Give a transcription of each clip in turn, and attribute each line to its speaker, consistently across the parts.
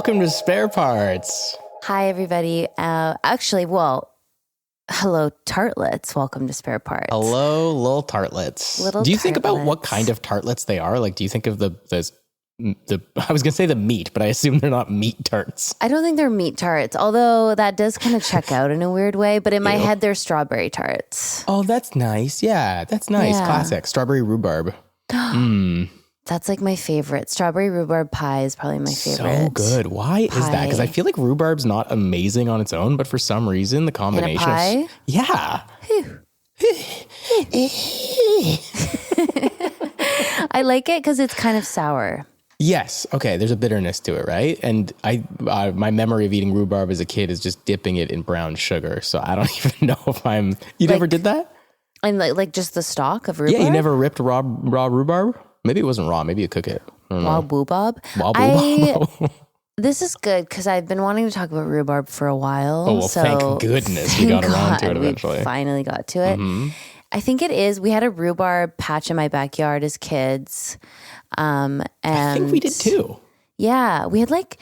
Speaker 1: Welcome to Spare Parts.
Speaker 2: Hi, everybody. Hello, tartlets. Welcome to Spare Parts.
Speaker 1: Hello, little tartlets. Do you think about what kind of tartlets they are? Like, do you think of the I was going to say the meat, but I assume they're not meat tarts.
Speaker 2: I don't think they're meat tarts, although that does kind of check out in a weird way. But in my head, they're strawberry tarts.
Speaker 1: Oh, that's nice. Yeah, that's nice.
Speaker 2: Yeah.
Speaker 1: Classic. Strawberry rhubarb.
Speaker 2: That's like my favorite. Strawberry rhubarb pie is probably my favorite.
Speaker 1: So good. Why is that? Because I feel like rhubarb's not amazing on its own, but for some reason, the combination
Speaker 2: in a pie?
Speaker 1: Yeah.
Speaker 2: I like it because it's kind of sour.
Speaker 1: Yes. Okay. There's a bitterness to it, right? And my memory of eating rhubarb as a kid is just dipping it in brown sugar. So I don't even know if you never did that?
Speaker 2: And like just the stalk of rhubarb?
Speaker 1: Yeah, you never ripped raw rhubarb? Maybe it wasn't raw. Maybe you cook it.
Speaker 2: Raw rhubarb? This is good because I've been wanting to talk about rhubarb for a while.
Speaker 1: Oh, well, thank goodness we got around to it eventually.
Speaker 2: We finally got to it. Mm-hmm. I think it is. We had a rhubarb patch in my backyard as kids. And
Speaker 1: I think we did too.
Speaker 2: Yeah. We had like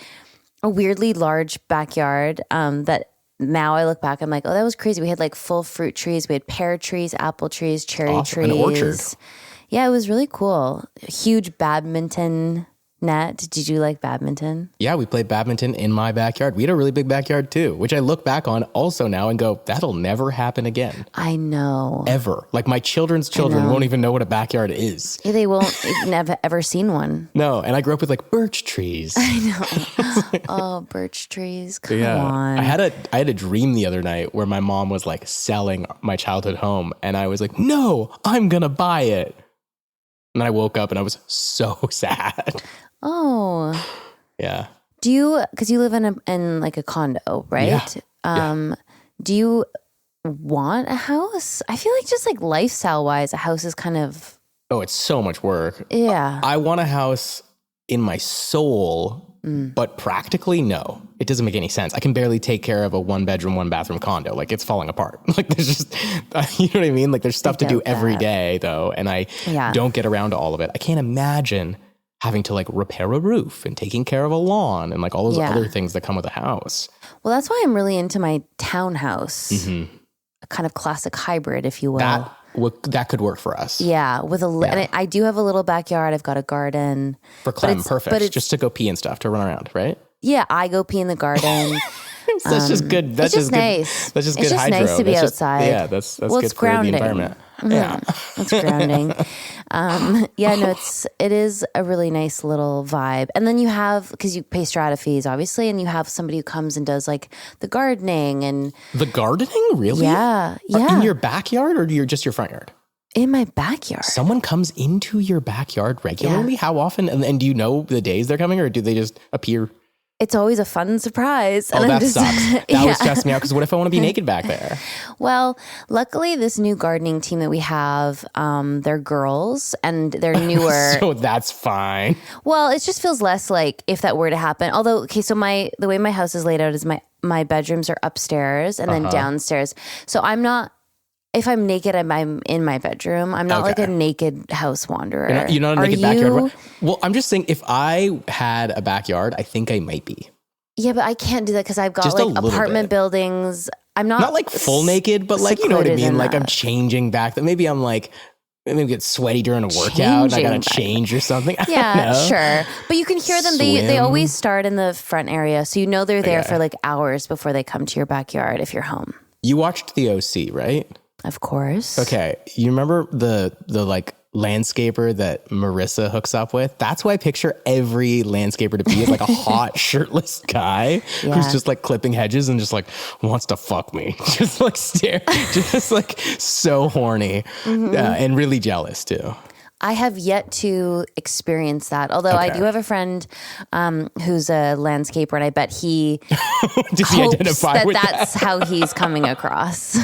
Speaker 2: a weirdly large backyard that now I look back, I'm like, oh, that was crazy. We had like full fruit trees. We had pear trees, apple trees, cherry trees.
Speaker 1: An orchard.
Speaker 2: Yeah, it was really cool. Huge badminton net. Did you like badminton?
Speaker 1: Yeah, we played badminton in my backyard. We had a really big backyard too, which I look back on also now and go, that'll never happen again.
Speaker 2: I know.
Speaker 1: Ever. Like my children's children won't even know what a backyard is.
Speaker 2: Yeah, they won't never ever seen one.
Speaker 1: No, and I grew up with like birch trees.
Speaker 2: I know. Oh, birch trees. Come on.
Speaker 1: I had a dream the other night where my mom was like selling my childhood home and I was like, no, I'm going to buy it. And then I woke up and I was so sad.
Speaker 2: Oh.
Speaker 1: Yeah.
Speaker 2: Do you, because you live in like a condo, right?
Speaker 1: Yeah.
Speaker 2: Do you want a house? I feel like just like lifestyle wise, a house is kind of.
Speaker 1: Oh, it's so much work.
Speaker 2: Yeah.
Speaker 1: I want a house in my soul, but practically, no. It doesn't make any sense. I can barely take care of a 1-bedroom, 1-bathroom condo. Like it's falling apart. Like there's just, you know what I mean? Like there's stuff to do every day though. And I don't get around to all of it. I can't imagine having to like repair a roof and taking care of a lawn and like all those other things that come with a house.
Speaker 2: Well, that's why I'm really into my townhouse. Mm-hmm. A kind of classic hybrid, if you will.
Speaker 1: That could work for us.
Speaker 2: Yeah. And I do have a little backyard. I've got a garden.
Speaker 1: For Clem, perfect. But just to go pee and stuff, to run around, right?
Speaker 2: Yeah, I go pee in the garden.
Speaker 1: That's just good. That's just nice. That's just good hydro. It's just nice
Speaker 2: to be outside.
Speaker 1: That's good for the environment.
Speaker 2: Mm-hmm. Yeah, it's grounding. It is a really nice little vibe. And then you have, because you pay strata fees, obviously, and you have somebody who comes and does like the gardening and
Speaker 1: the gardening, really?
Speaker 2: Yeah.
Speaker 1: In your backyard or just your front yard?
Speaker 2: In my backyard.
Speaker 1: Someone comes into your backyard regularly? Yeah. How often? And do you know the days they're coming, or do they just appear?
Speaker 2: It's always a fun surprise.
Speaker 1: Oh, that sucks. That would stress me out, because what if I want to be naked back there?
Speaker 2: Well, luckily this new gardening team that we have, they're girls and they're newer.
Speaker 1: So that's fine.
Speaker 2: Well, it just feels less like if that were to happen. Although, okay, so the way my house is laid out is my bedrooms are upstairs and then downstairs. So I'm not, if I'm naked, I'm in my bedroom. I'm not like a naked house wanderer.
Speaker 1: You're not a naked backyard. Well, I'm just saying, if I had a backyard, I think I might be.
Speaker 2: Yeah, but I can't do that because I've got just like apartment buildings. I'm not
Speaker 1: like full naked, but like, you know what I mean? Like I'm changing back. Maybe I'm like, maybe get sweaty during a workout and I gotta change or something.
Speaker 2: Yeah, sure. But you can hear them. They always start in the front area. So you know they're there for like hours before they come to your backyard if you're home.
Speaker 1: You watched The OC, right?
Speaker 2: Of course.
Speaker 1: Okay. You remember the like landscaper that Marissa hooks up with? That's why I picture every landscaper to be is like a hot shirtless guy who's just like clipping hedges and just like wants to fuck me. Just like just like so horny and really jealous too.
Speaker 2: I have yet to experience that. Although I do have a friend who's a landscaper, and I bet he
Speaker 1: does he identify with
Speaker 2: that's how he's coming across.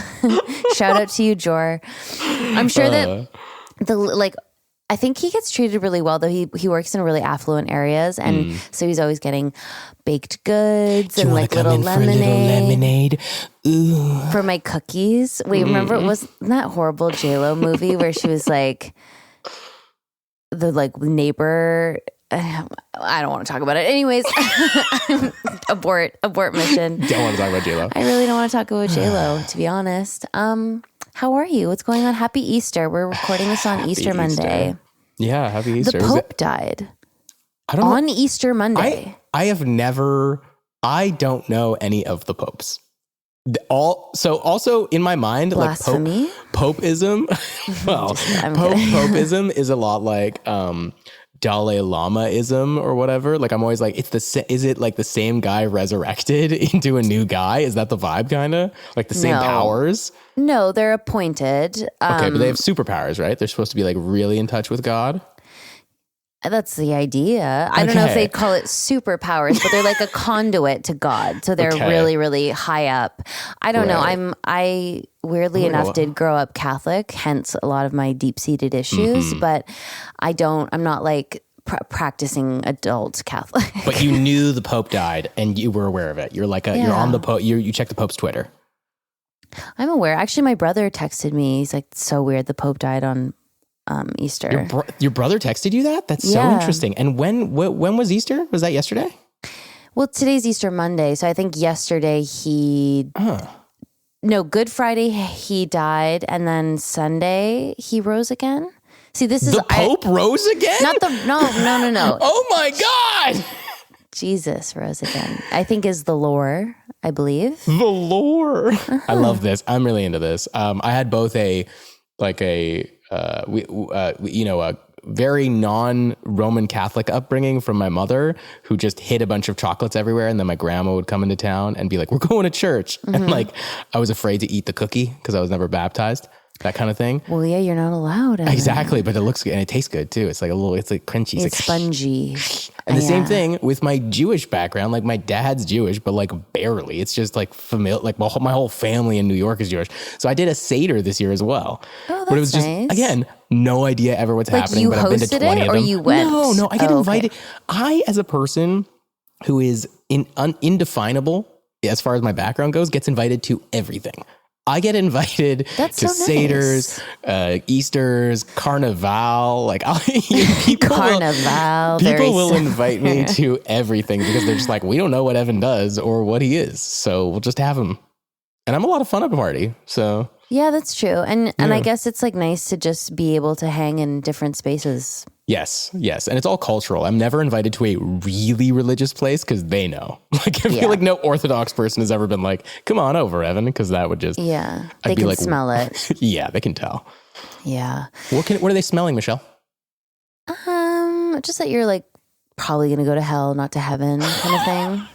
Speaker 2: Shout out to you, Jor. I'm sure that I think he gets treated really well, though he works in really affluent areas, and so he's always getting baked goods and like little lemonade.
Speaker 1: Ooh.
Speaker 2: For my cookies. Wait, remember wasn't that horrible JLo movie where she was like the like neighbor I don't want to talk about it. Anyways, abort mission.
Speaker 1: Don't want to talk about J-Lo.
Speaker 2: I really don't want to talk about J-Lo, to be honest. How are you? What's going on? Happy Easter. We're recording this on Easter Monday.
Speaker 1: Yeah, happy Easter.
Speaker 2: The Pope died
Speaker 1: I don't know.
Speaker 2: on Easter Monday.
Speaker 1: I don't know any of the popes. Also in my mind,
Speaker 2: Blasphemy?
Speaker 1: like Popeism, well, Popeism is a lot like Dalai Lama-ism or whatever. Like I'm always like, is it like the same guy resurrected into a new guy? Is that the vibe kind of? Like the same powers?
Speaker 2: No, they're appointed.
Speaker 1: Okay, but they have superpowers, right? They're supposed to be like really in touch with God.
Speaker 2: That's the idea. I don't know if they call it superpowers, but they're like a conduit to God. So they're really, really high up. I don't know. I weirdly enough did grow up Catholic, hence a lot of my deep-seated issues, but I'm not like practicing adult Catholic.
Speaker 1: But you knew the Pope died and you were aware of it. You're like, you're on the Pope, you check the Pope's Twitter.
Speaker 2: I'm aware. Actually, my brother texted me. He's like, it's so weird. The Pope died on Easter.
Speaker 1: Your brother texted you that? That's so interesting. And when was Easter? Was that yesterday?
Speaker 2: Well, today's Easter Monday. So I think yesterday Good Friday he died. And then Sunday he rose again. See, this is
Speaker 1: the Pope rose again?
Speaker 2: No.
Speaker 1: Oh my God.
Speaker 2: Jesus rose again. I think is the lore, I believe.
Speaker 1: The lore. I love this. I'm really into this. I had both a very non-Roman Catholic upbringing from my mother, who just hid a bunch of chocolates everywhere, and then my grandma would come into town and be like, "We're going to church," and like I was afraid to eat the cookie because I was never baptized. That kind of thing.
Speaker 2: Well, yeah, you're not allowed.
Speaker 1: Exactly, but it looks good and it tastes good too. It's like it's like crunchy. It's like
Speaker 2: spongy.
Speaker 1: And the same thing with my Jewish background. Like my dad's Jewish, but like barely. It's just like familiar. Like my whole family in New York is Jewish. So I did a Seder this year as well.
Speaker 2: Oh, that's
Speaker 1: but it was just
Speaker 2: nice.
Speaker 1: Again, no idea ever what's happening.
Speaker 2: You
Speaker 1: but I've been to 20
Speaker 2: it,
Speaker 1: of
Speaker 2: or
Speaker 1: them.
Speaker 2: you went?
Speaker 1: No, I get invited. Okay. I, as a person who is indefinable as far as my background goes, gets invited to everything. I get invited to Seders, Easters, Carnival. Like people will invite me to everything because they're just like, we don't know what Evan does or what he is, so we'll just have him. And I'm a lot of fun at a party. So
Speaker 2: yeah, that's true. And I guess it's like nice to just be able to hang in different spaces.
Speaker 1: Yes. And it's all cultural. I'm never invited to a really religious place because they know. Like I feel like no Orthodox person has ever been like, come on over, Evan, because that would just...
Speaker 2: Yeah, they can smell it.
Speaker 1: Yeah, they can tell.
Speaker 2: Yeah.
Speaker 1: What are they smelling, Michelle?
Speaker 2: Just that you're like probably going to go to hell, not to heaven kind of thing.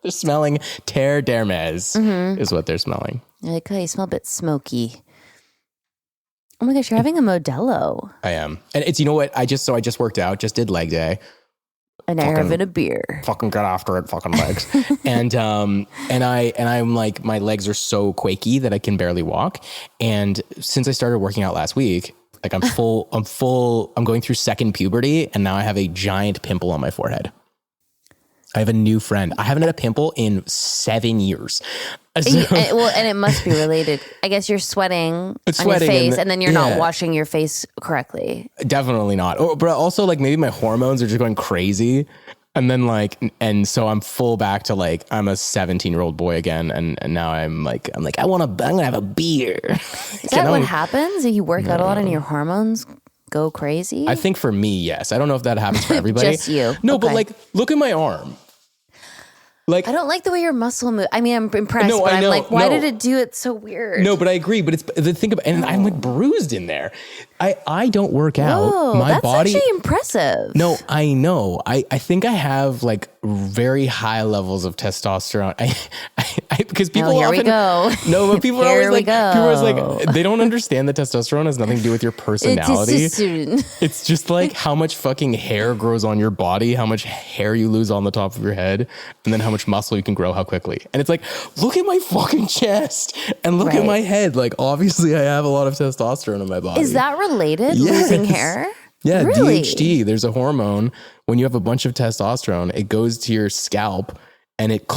Speaker 1: They're smelling terre d'Hermes is what they're smelling.
Speaker 2: You're like, oh, you smell a bit smoky. Oh my gosh, you're having a Modelo.
Speaker 1: I am. And it's, you know what? I just worked out, just did leg day.
Speaker 2: And I'm having a beer.
Speaker 1: Fucking got after it, fucking legs. and I'm like, my legs are so quaky that I can barely walk. And since I started working out last week, like I'm going through second puberty, and now I have a giant pimple on my forehead. I have a new friend. I haven't had a pimple in 7 years. So,
Speaker 2: and it must be related. I guess you're sweating on your face, and then you're not washing your face correctly.
Speaker 1: Definitely not. But also, like, maybe my hormones are just going crazy. And then so I'm full back to like, I'm a 17-year-old boy again. And now I'm like, I'm going to have a beer.
Speaker 2: Is that what happens? If you work out a lot and your hormones go crazy?
Speaker 1: I think for me, yes. I don't know if that happens for everybody.
Speaker 2: Just you.
Speaker 1: No, okay. But like, look at my arm. Like,
Speaker 2: I don't like the way your muscle move. I mean, I'm impressed, but I'm like, why did it do it so weird?
Speaker 1: No, but I agree. But it's the thing about, and I'm like bruised in there. I don't work out.
Speaker 2: Whoa,
Speaker 1: my body.
Speaker 2: That's actually impressive.
Speaker 1: No, I know. I think I have like very high levels of testosterone. Because people
Speaker 2: here
Speaker 1: often,
Speaker 2: we go.
Speaker 1: No, but people are always like, they don't understand that testosterone has nothing to do with your personality. It's just like how much fucking hair grows on your body, how much hair you lose on the top of your head, and then how much muscle you can grow how quickly. And it's like, look at my fucking chest and look at my head. Like, obviously I have a lot of testosterone in my body.
Speaker 2: Is that related?
Speaker 1: Yes.
Speaker 2: Losing hair?
Speaker 1: Yeah,
Speaker 2: really?
Speaker 1: DHT. There's a hormone. When you have a bunch of testosterone, it goes to your scalp and it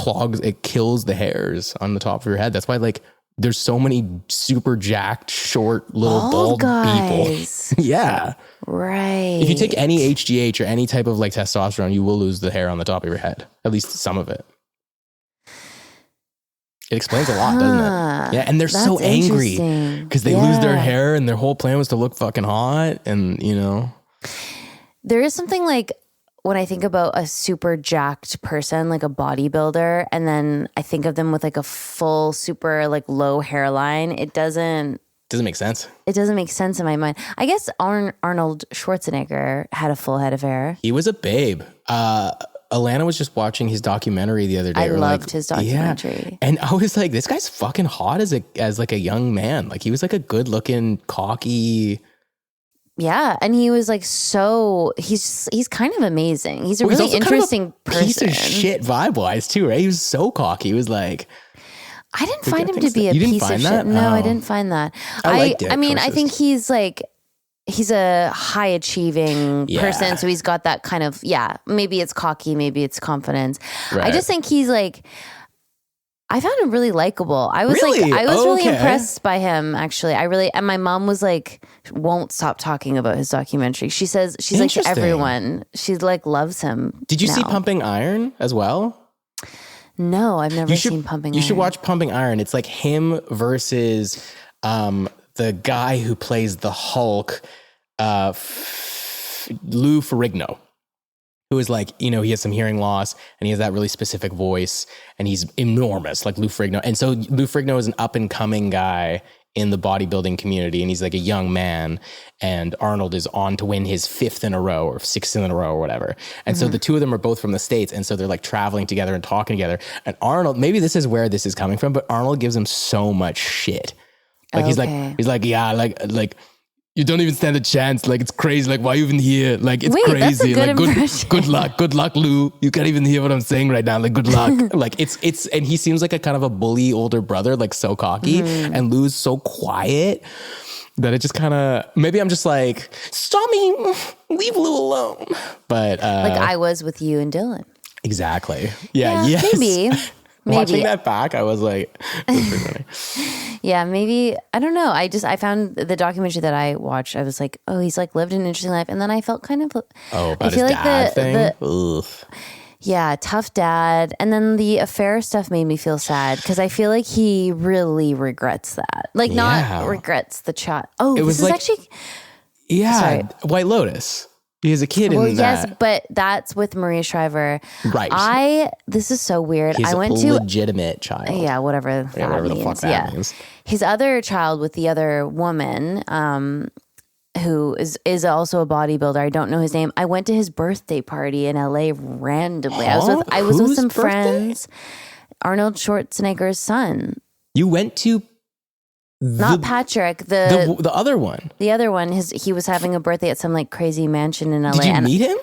Speaker 1: kills the hairs on the top of your head. That's why like there's so many super jacked, short, little bald people.
Speaker 2: guys.
Speaker 1: Yeah.
Speaker 2: Right.
Speaker 1: If you take any HGH or any type of like testosterone, you will lose the hair on the top of your head. At least some of it. It explains a lot, doesn't it? Yeah, and they're so angry because they lose their hair and their whole plan was to look fucking hot. And, you know.
Speaker 2: There is something like when I think about a super jacked person, like a bodybuilder, and then I think of them with like a full, super like low hairline, it doesn't
Speaker 1: make sense.
Speaker 2: It doesn't make sense in my mind. I guess Arnold Schwarzenegger had a full head of hair.
Speaker 1: He was a babe. Alana was just watching his documentary the other day.
Speaker 2: I loved his documentary.
Speaker 1: Yeah. And I was like, this guy's fucking hot as like a young man. Like he was like a good looking, cocky.
Speaker 2: Yeah. And he was like, he's kind of amazing. He's a really interesting person.
Speaker 1: Piece of shit vibe wise too, right? He was so cocky. He was like,
Speaker 2: I didn't find him to be a piece of shit. No, I didn't find that. I mean, I think he's like, he's a high achieving person. So he's got that kind of, maybe it's cocky, maybe it's confidence. Right. I just think he's like, I found him really likable. I was really impressed by him actually. And my mom was like, won't stop talking about his documentary. She's like to everyone, she like loves him.
Speaker 1: Did you see Pumping Iron as well?
Speaker 2: No, I've never seen Pumping Iron. You
Speaker 1: should watch Pumping Iron. It's like him versus the guy who plays the Hulk, Lou Ferrigno, who is like, you know, he has some hearing loss and he has that really specific voice and he's enormous, like Lou Ferrigno. And so Lou Ferrigno is an up and coming guy in the bodybuilding community and he's like a young man, and Arnold is on to win his 5th in a row or 6th in a row or whatever. And so the two of them are both from the States, and so they're like traveling together and talking together. And Arnold, maybe this is where this is coming from, but Arnold gives him so much shit. Like he's like, yeah, like you don't even stand a chance. Like it's crazy. Like why are you even here? Like it's crazy.
Speaker 2: That's a good
Speaker 1: like good luck, Lou. You can't even hear what I'm saying right now. Like good luck. Like it's and he seems like a kind of a bully older brother, like so cocky, and Lou's so quiet that it just kind of, maybe I'm just like, stop me, leave Lou alone. But
Speaker 2: like I was with you and Dylan.
Speaker 1: Exactly. Yeah. Yes.
Speaker 2: Maybe.
Speaker 1: Watching that back, I was like, it was pretty funny.
Speaker 2: Yeah, maybe, I don't know. I found the documentary that I watched, I was like, oh, he's like lived an interesting life. And then I felt kind of,
Speaker 1: about his dad thing?
Speaker 2: Yeah, tough dad. And then the affair stuff made me feel sad because I feel like he really regrets that. Like not regrets the child. Oh, it was like, actually.
Speaker 1: Yeah, sorry. White Lotus. He has a kid in that.
Speaker 2: Yes, but that's with Maria Shriver.
Speaker 1: Right.
Speaker 2: This is so weird.
Speaker 1: He's
Speaker 2: I went
Speaker 1: a legitimate child.
Speaker 2: Yeah, whatever
Speaker 1: the fuck that means.
Speaker 2: His other child with the other woman, who is also a bodybuilder. I don't know his name. I went to his birthday party in LA randomly.
Speaker 1: Huh?
Speaker 2: I was with some friends. Arnold Schwarzenegger's son.
Speaker 1: You went to
Speaker 2: not Patrick,
Speaker 1: the other one.
Speaker 2: The other one, he was having a birthday at some like crazy mansion in LA.
Speaker 1: Did you meet him?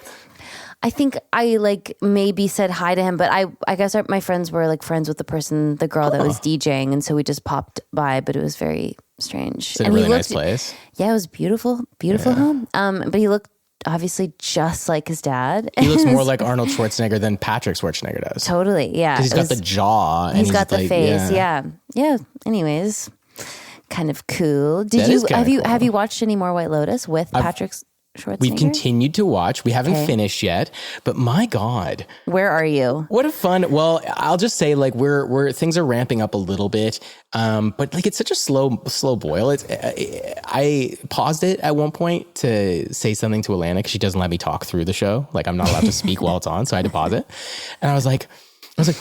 Speaker 2: I think I like maybe said hi to him, but I guess my friends were like friends with the girl that was DJing, and so we just popped by, but it was very strange.
Speaker 1: It's a really nice place.
Speaker 2: Yeah, it was beautiful home. But he looked obviously just like his dad.
Speaker 1: He looks more like Arnold Schwarzenegger than Patrick Schwarzenegger does.
Speaker 2: Totally, yeah.
Speaker 1: Because he's got the jaw.
Speaker 2: He's got the face, yeah. Anyways. Kind of cool. Have you watched any more White Lotus with Patrick Schwarzenegger?
Speaker 1: We've continued to watch. We haven't finished yet, but my God,
Speaker 2: where are you?
Speaker 1: What a fun! Well, I'll just say like we're things are ramping up a little bit, but like it's such a slow boil. I paused it at one point to say something to Alana because she doesn't let me talk through the show. Like I'm not allowed to speak while it's on, so I had to pause it. And I was like,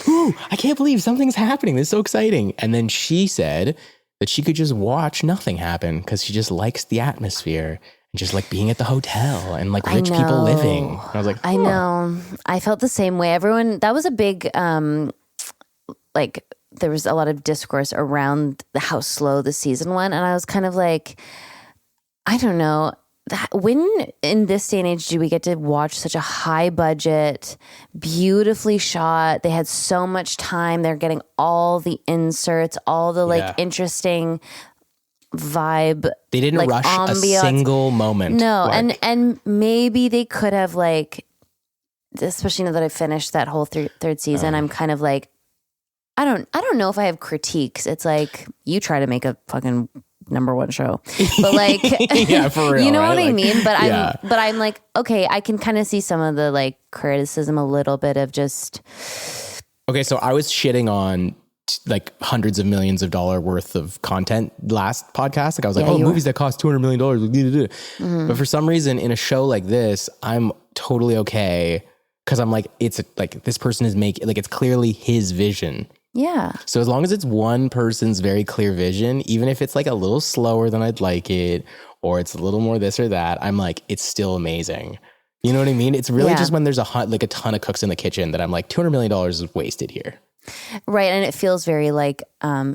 Speaker 1: ooh, I can't believe something's happening. This is so exciting. And then she said that she could just watch nothing happen because she just likes the atmosphere and just like being at the hotel and like rich people living. And I was like,
Speaker 2: I know. I felt the same way. Everyone, that was a big, like there was a lot of discourse around how slow the season went. And I was kind of like, I don't know. When in this day and age do we get to watch such a high budget, beautifully shot? They had so much time. They're getting all the inserts, all the like interesting vibe.
Speaker 1: They didn't
Speaker 2: like,
Speaker 1: rush
Speaker 2: ambiance.
Speaker 1: A single moment.
Speaker 2: No, and maybe they could have like, especially now that I finished that whole third season, I'm kind of like, I don't know if I have critiques. It's like you try to make a fucking #1 show. But like,
Speaker 1: yeah, for real.
Speaker 2: You know
Speaker 1: right?
Speaker 2: what I
Speaker 1: Like,
Speaker 2: mean? But
Speaker 1: yeah.
Speaker 2: I'm like, okay, I can kind of see some of the like criticism, a little bit of just.
Speaker 1: Okay, so I was shitting on like hundreds of millions of dollars worth of content last podcast. Like I was like, movies that cost $200 million. Mm-hmm. But for some reason in a show like this, I'm totally okay. Cause I'm like, it's like this person is making, like, it's clearly his vision.
Speaker 2: Yeah.
Speaker 1: So as long as it's one person's very clear vision, even if it's like a little slower than I'd like it, or it's a little more this or that, I'm like, it's still amazing. You know what I mean? It's really just when there's a ton of cooks in the kitchen that I'm like, $200 million is wasted here.
Speaker 2: Right. And it feels very like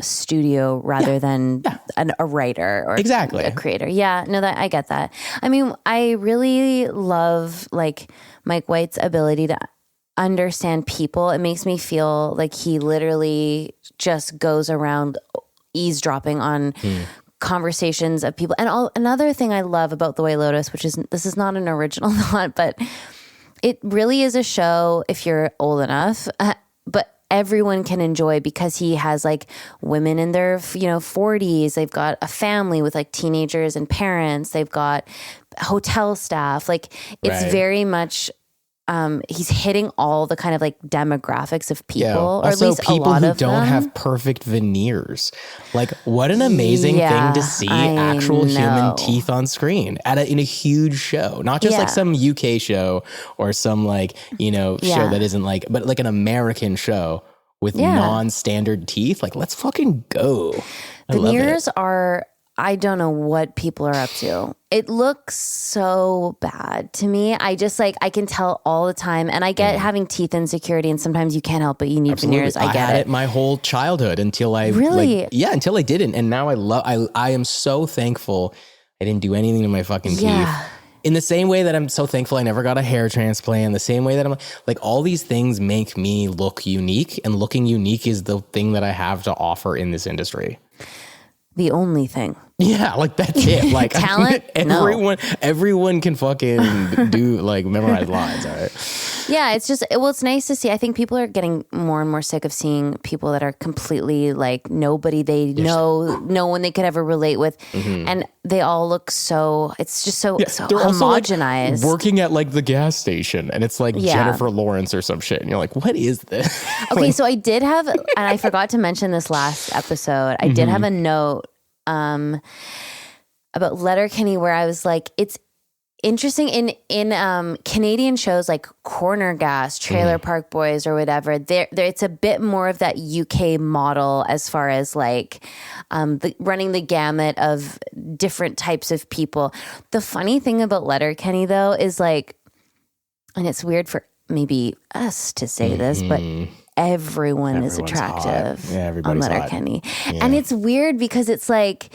Speaker 2: studio rather than a writer or
Speaker 1: exactly
Speaker 2: a creator. Yeah, no, that I get that. I mean, I really love like Mike White's ability to understand people. It makes me feel like he literally just goes around eavesdropping on conversations of people. And another thing I love about The White Lotus, which is, this is not an original thought, but it really is a show if you're old enough, but everyone can enjoy, because he has like women in their 40s. They've got a family with like teenagers and parents. They've got hotel staff. Like it's very much he's hitting all the kind of like demographics of people, or
Speaker 1: also
Speaker 2: at least
Speaker 1: people
Speaker 2: a lot
Speaker 1: who
Speaker 2: of
Speaker 1: don't
Speaker 2: them.
Speaker 1: have perfect veneers. Like what an amazing thing to see actual human teeth on screen in a huge show, not just like some UK show or some like, show that isn't like, but like an American show with non-standard teeth. Like let's fucking go.
Speaker 2: Veneers are, I don't know what people are up to. It looks so bad to me. I just like, I can tell all the time. And I get having teeth insecurity, and sometimes you can't help but you need veneers. I get
Speaker 1: had
Speaker 2: it.
Speaker 1: My whole childhood until I
Speaker 2: really,
Speaker 1: until I didn't. And now I am so thankful I didn't do anything to my fucking teeth. In the same way that I'm so thankful I never got a hair transplant, the same way that I'm like, all these things make me look unique, and looking unique is the thing that I have to offer in this industry.
Speaker 2: The only thing.
Speaker 1: Yeah, like that's it. Like
Speaker 2: talent.
Speaker 1: Everyone can fucking do like memorize lines. All right.
Speaker 2: Yeah, it's just it's nice to see. I think people are getting more and more sick of seeing people that are completely like nobody they know, no one they could ever relate with, and they all look so. It's just so homogenized.
Speaker 1: Also, like, working at like the gas station, and it's like Jennifer Lawrence or some shit, and you're like, what is this?
Speaker 2: Okay, so I did have, and I forgot to mention this last episode. I did have a note about Letterkenny where I was like, it's interesting in Canadian shows like Corner Gas, Trailer Park Boys, or whatever. There, it's a bit more of that UK model as far as like running the gamut of different types of people. The funny thing about Letterkenny though is like, and it's weird for maybe us to say this, but everyone is attractive on Letterkenny. Yeah. And it's weird because it's like,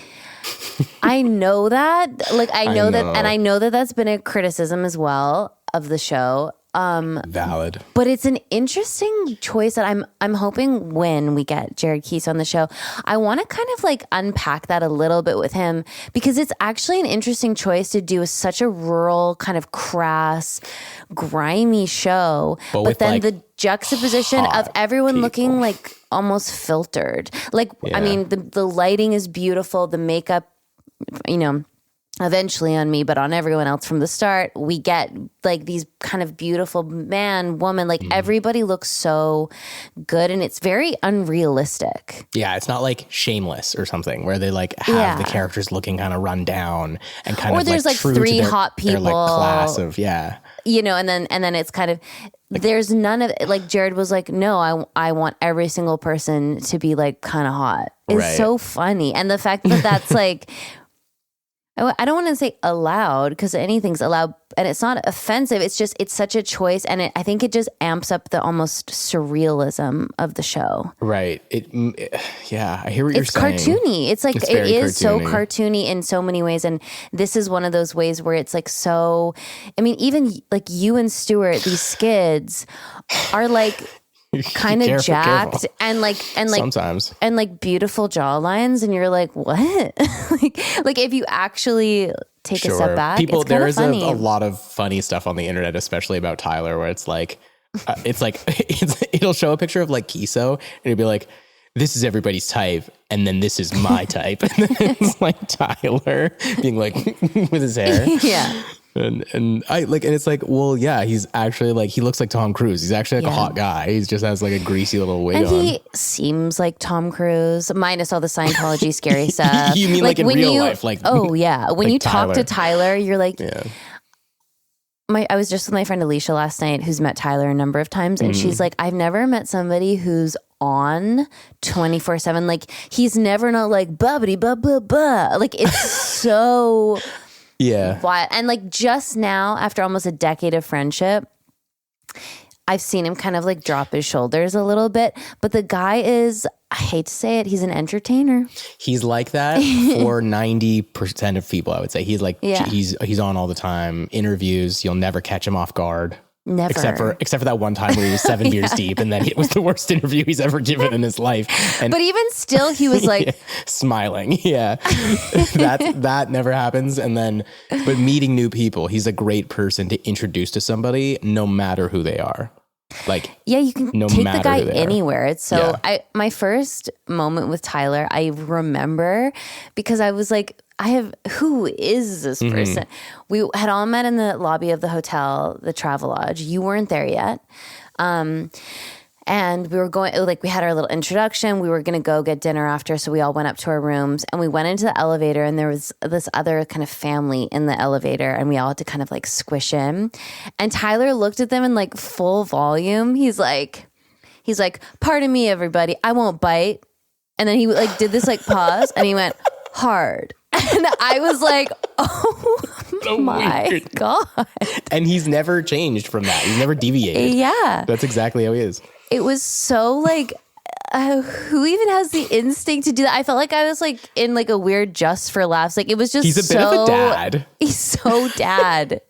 Speaker 2: I know that, like, I know that, and I know that that's been a criticism as well of the show.
Speaker 1: Valid.
Speaker 2: But it's an interesting choice that I'm hoping when we get Jared Keese on the show, I want to kind of like unpack that a little bit with him, because it's actually an interesting choice to do such a rural kind of crass, grimy show, but then like the juxtaposition of everyone looking like almost filtered. Like, I mean, the lighting is beautiful, the makeup, eventually on me, but on everyone else from the start, we get like these kind of beautiful man, woman, like everybody looks so good, and it's very unrealistic. Yeah,
Speaker 1: it's not like Shameless or something where they like have the characters looking kind of run down and kind
Speaker 2: or
Speaker 1: of
Speaker 2: there's like three hot people,
Speaker 1: their, like, class of
Speaker 2: and then it's kind of there's none of it. Like Jared was like, no, I want every single person to be like kind of hot. It's so funny, and the fact that that's like. I don't want to say allowed, because anything's allowed, and it's not offensive. It's just, it's such a choice. And I think it just amps up the almost surrealism of the show.
Speaker 1: Right. I hear what you're saying.
Speaker 2: It's cartoony. It's like, it is cartoony. So cartoony in so many ways. And this is one of those ways where it's like, so, I mean, even like you and Stuart, these skids are like, kind of jacked and like
Speaker 1: sometimes
Speaker 2: and like beautiful jawlines, and you're like, what? like if you actually take a step back,
Speaker 1: people,
Speaker 2: it's
Speaker 1: there is a
Speaker 2: lot
Speaker 1: of funny stuff on the internet, especially about Tyler, where it's like it'll show a picture of like Kiso, and it'll be like, this is everybody's type, and then this is my type. And then it's like Tyler being like with his hair.
Speaker 2: Yeah.
Speaker 1: And I like, and it's like, well, yeah, he's actually like, he looks like Tom Cruise. He's actually like a hot guy. He just has like a greasy little wig on.
Speaker 2: And he seems like Tom Cruise, minus all the Scientology scary stuff.
Speaker 1: You mean like in real life? Like,
Speaker 2: oh yeah. When
Speaker 1: like
Speaker 2: you talk to Tyler, you're like,
Speaker 1: yeah.
Speaker 2: I was just with my friend Alicia last night, who's met Tyler a number of times, and she's like, I've never met somebody who's on 24/7. Like, he's never not like bubbity blah blah blah. Like, it's so wild. And like, just now, after almost a decade of friendship, I've seen him kind of like drop his shoulders a little bit, but the guy is, I hate to say it, he's an entertainer.
Speaker 1: He's like that for 90% of people, I would say. He's like, he's on all the time, interviews. You'll never catch him off guard.
Speaker 2: Never.
Speaker 1: Except for that one time where he was 7 beers deep, and then it was the worst interview he's ever given in his life. And
Speaker 2: but even still, he was like
Speaker 1: smiling. Yeah, that never happens. And then, but meeting new people, he's a great person to introduce to somebody, no matter who they are. Like, yeah,
Speaker 2: you can take the guy anywhere. It's so my first moment with Tyler, I remember because I was like, who is this person? We had all met in the lobby of the hotel, the Travelodge. You weren't there yet. And we were going, like, we had our little introduction. We were going to go get dinner after. So we all went up to our rooms and we went into the elevator, and there was this other kind of family in the elevator, and we all had to kind of like squish in. And Tyler looked at them in like full volume. He's like, pardon me, everybody, I won't bite. And then he like did this like pause, and he went hard. And I was like, oh my God.
Speaker 1: And he's never changed from that. He's never deviated.
Speaker 2: Yeah.
Speaker 1: That's exactly how he is.
Speaker 2: It was so like, who even has the instinct to do that? I felt like I was like in like a weird just for laughs. Like, it was just
Speaker 1: he's a bit of a dad.
Speaker 2: He's so dad.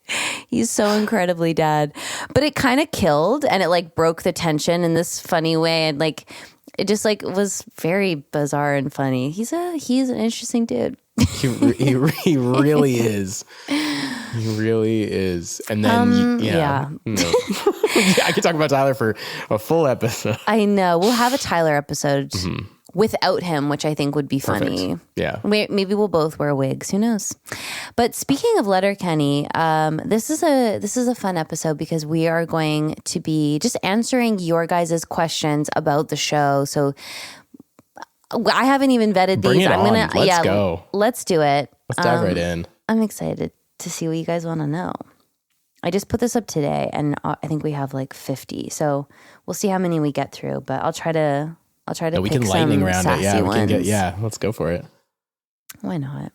Speaker 2: He's so incredibly dad. But it kind of killed, and it like broke the tension in this funny way. And like, it just like was very bizarre and funny. He's an interesting dude.
Speaker 1: He really is. He really is. And then, I could talk about Tyler for a full episode.
Speaker 2: I know. We'll have a Tyler episode without him, which I think would be funny.
Speaker 1: Perfect. Yeah.
Speaker 2: Maybe we'll both wear wigs. Who knows? But speaking of Letterkenny, this is a fun episode because we are going to be just answering your guys' questions about the show. So I haven't even vetted
Speaker 1: Bring
Speaker 2: these.
Speaker 1: it on. Let's go.
Speaker 2: Let's do it.
Speaker 1: Let's dive right in.
Speaker 2: I'm excited to see what you guys want to know. I just put this up today, and I think we have like 50. So we'll see how many we get through. But I'll try to.
Speaker 1: We can lightning round it. Yeah, we can get. Let's go for it.
Speaker 2: Why not?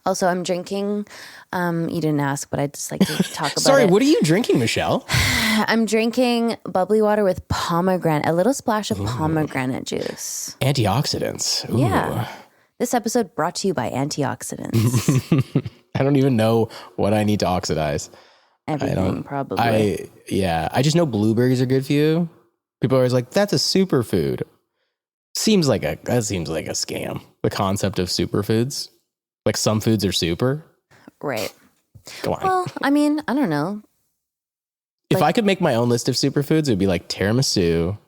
Speaker 2: Also, I'm drinking. You didn't ask, but I'd just like to talk about.
Speaker 1: Sorry, what are you drinking, Michelle?
Speaker 2: I'm drinking bubbly water with pomegranate, a little splash of pomegranate juice.
Speaker 1: Antioxidants. Ooh.
Speaker 2: Yeah. This episode brought to you by antioxidants.
Speaker 1: I don't even know what I need to oxidize.
Speaker 2: Everything, probably.
Speaker 1: I just know blueberries are good for you. People are always like, that's a superfood. That seems like a scam. The concept of superfoods. Like, some foods are super.
Speaker 2: Right.
Speaker 1: Go on.
Speaker 2: Well, I mean, I don't know.
Speaker 1: If I could make my own list of superfoods, it would be like tiramisu,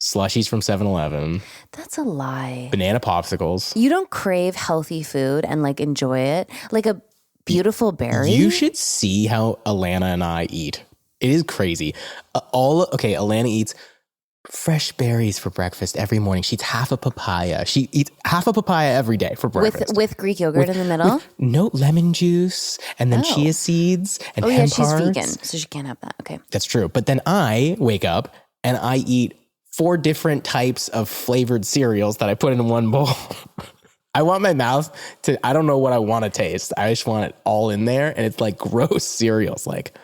Speaker 1: slushies from 7-Eleven.
Speaker 2: That's a lie.
Speaker 1: Banana popsicles.
Speaker 2: You don't crave healthy food and like enjoy it. Like a beautiful berry.
Speaker 1: You should see how Alana and I eat. It is crazy. Alana eats fresh berries for breakfast every morning. She eats half a papaya. She eats half a papaya every day for breakfast.
Speaker 2: With Greek yogurt in the middle?
Speaker 1: No, lemon juice and then chia seeds and hemp
Speaker 2: she's
Speaker 1: hearts.
Speaker 2: vegan, so she can't have that. Okay.
Speaker 1: That's true. But then I wake up and I eat 4 different types of flavored cereals that I put in one bowl. I want my mouth to, I don't know what I want to taste. I just want it all in there. And it's like gross cereals, like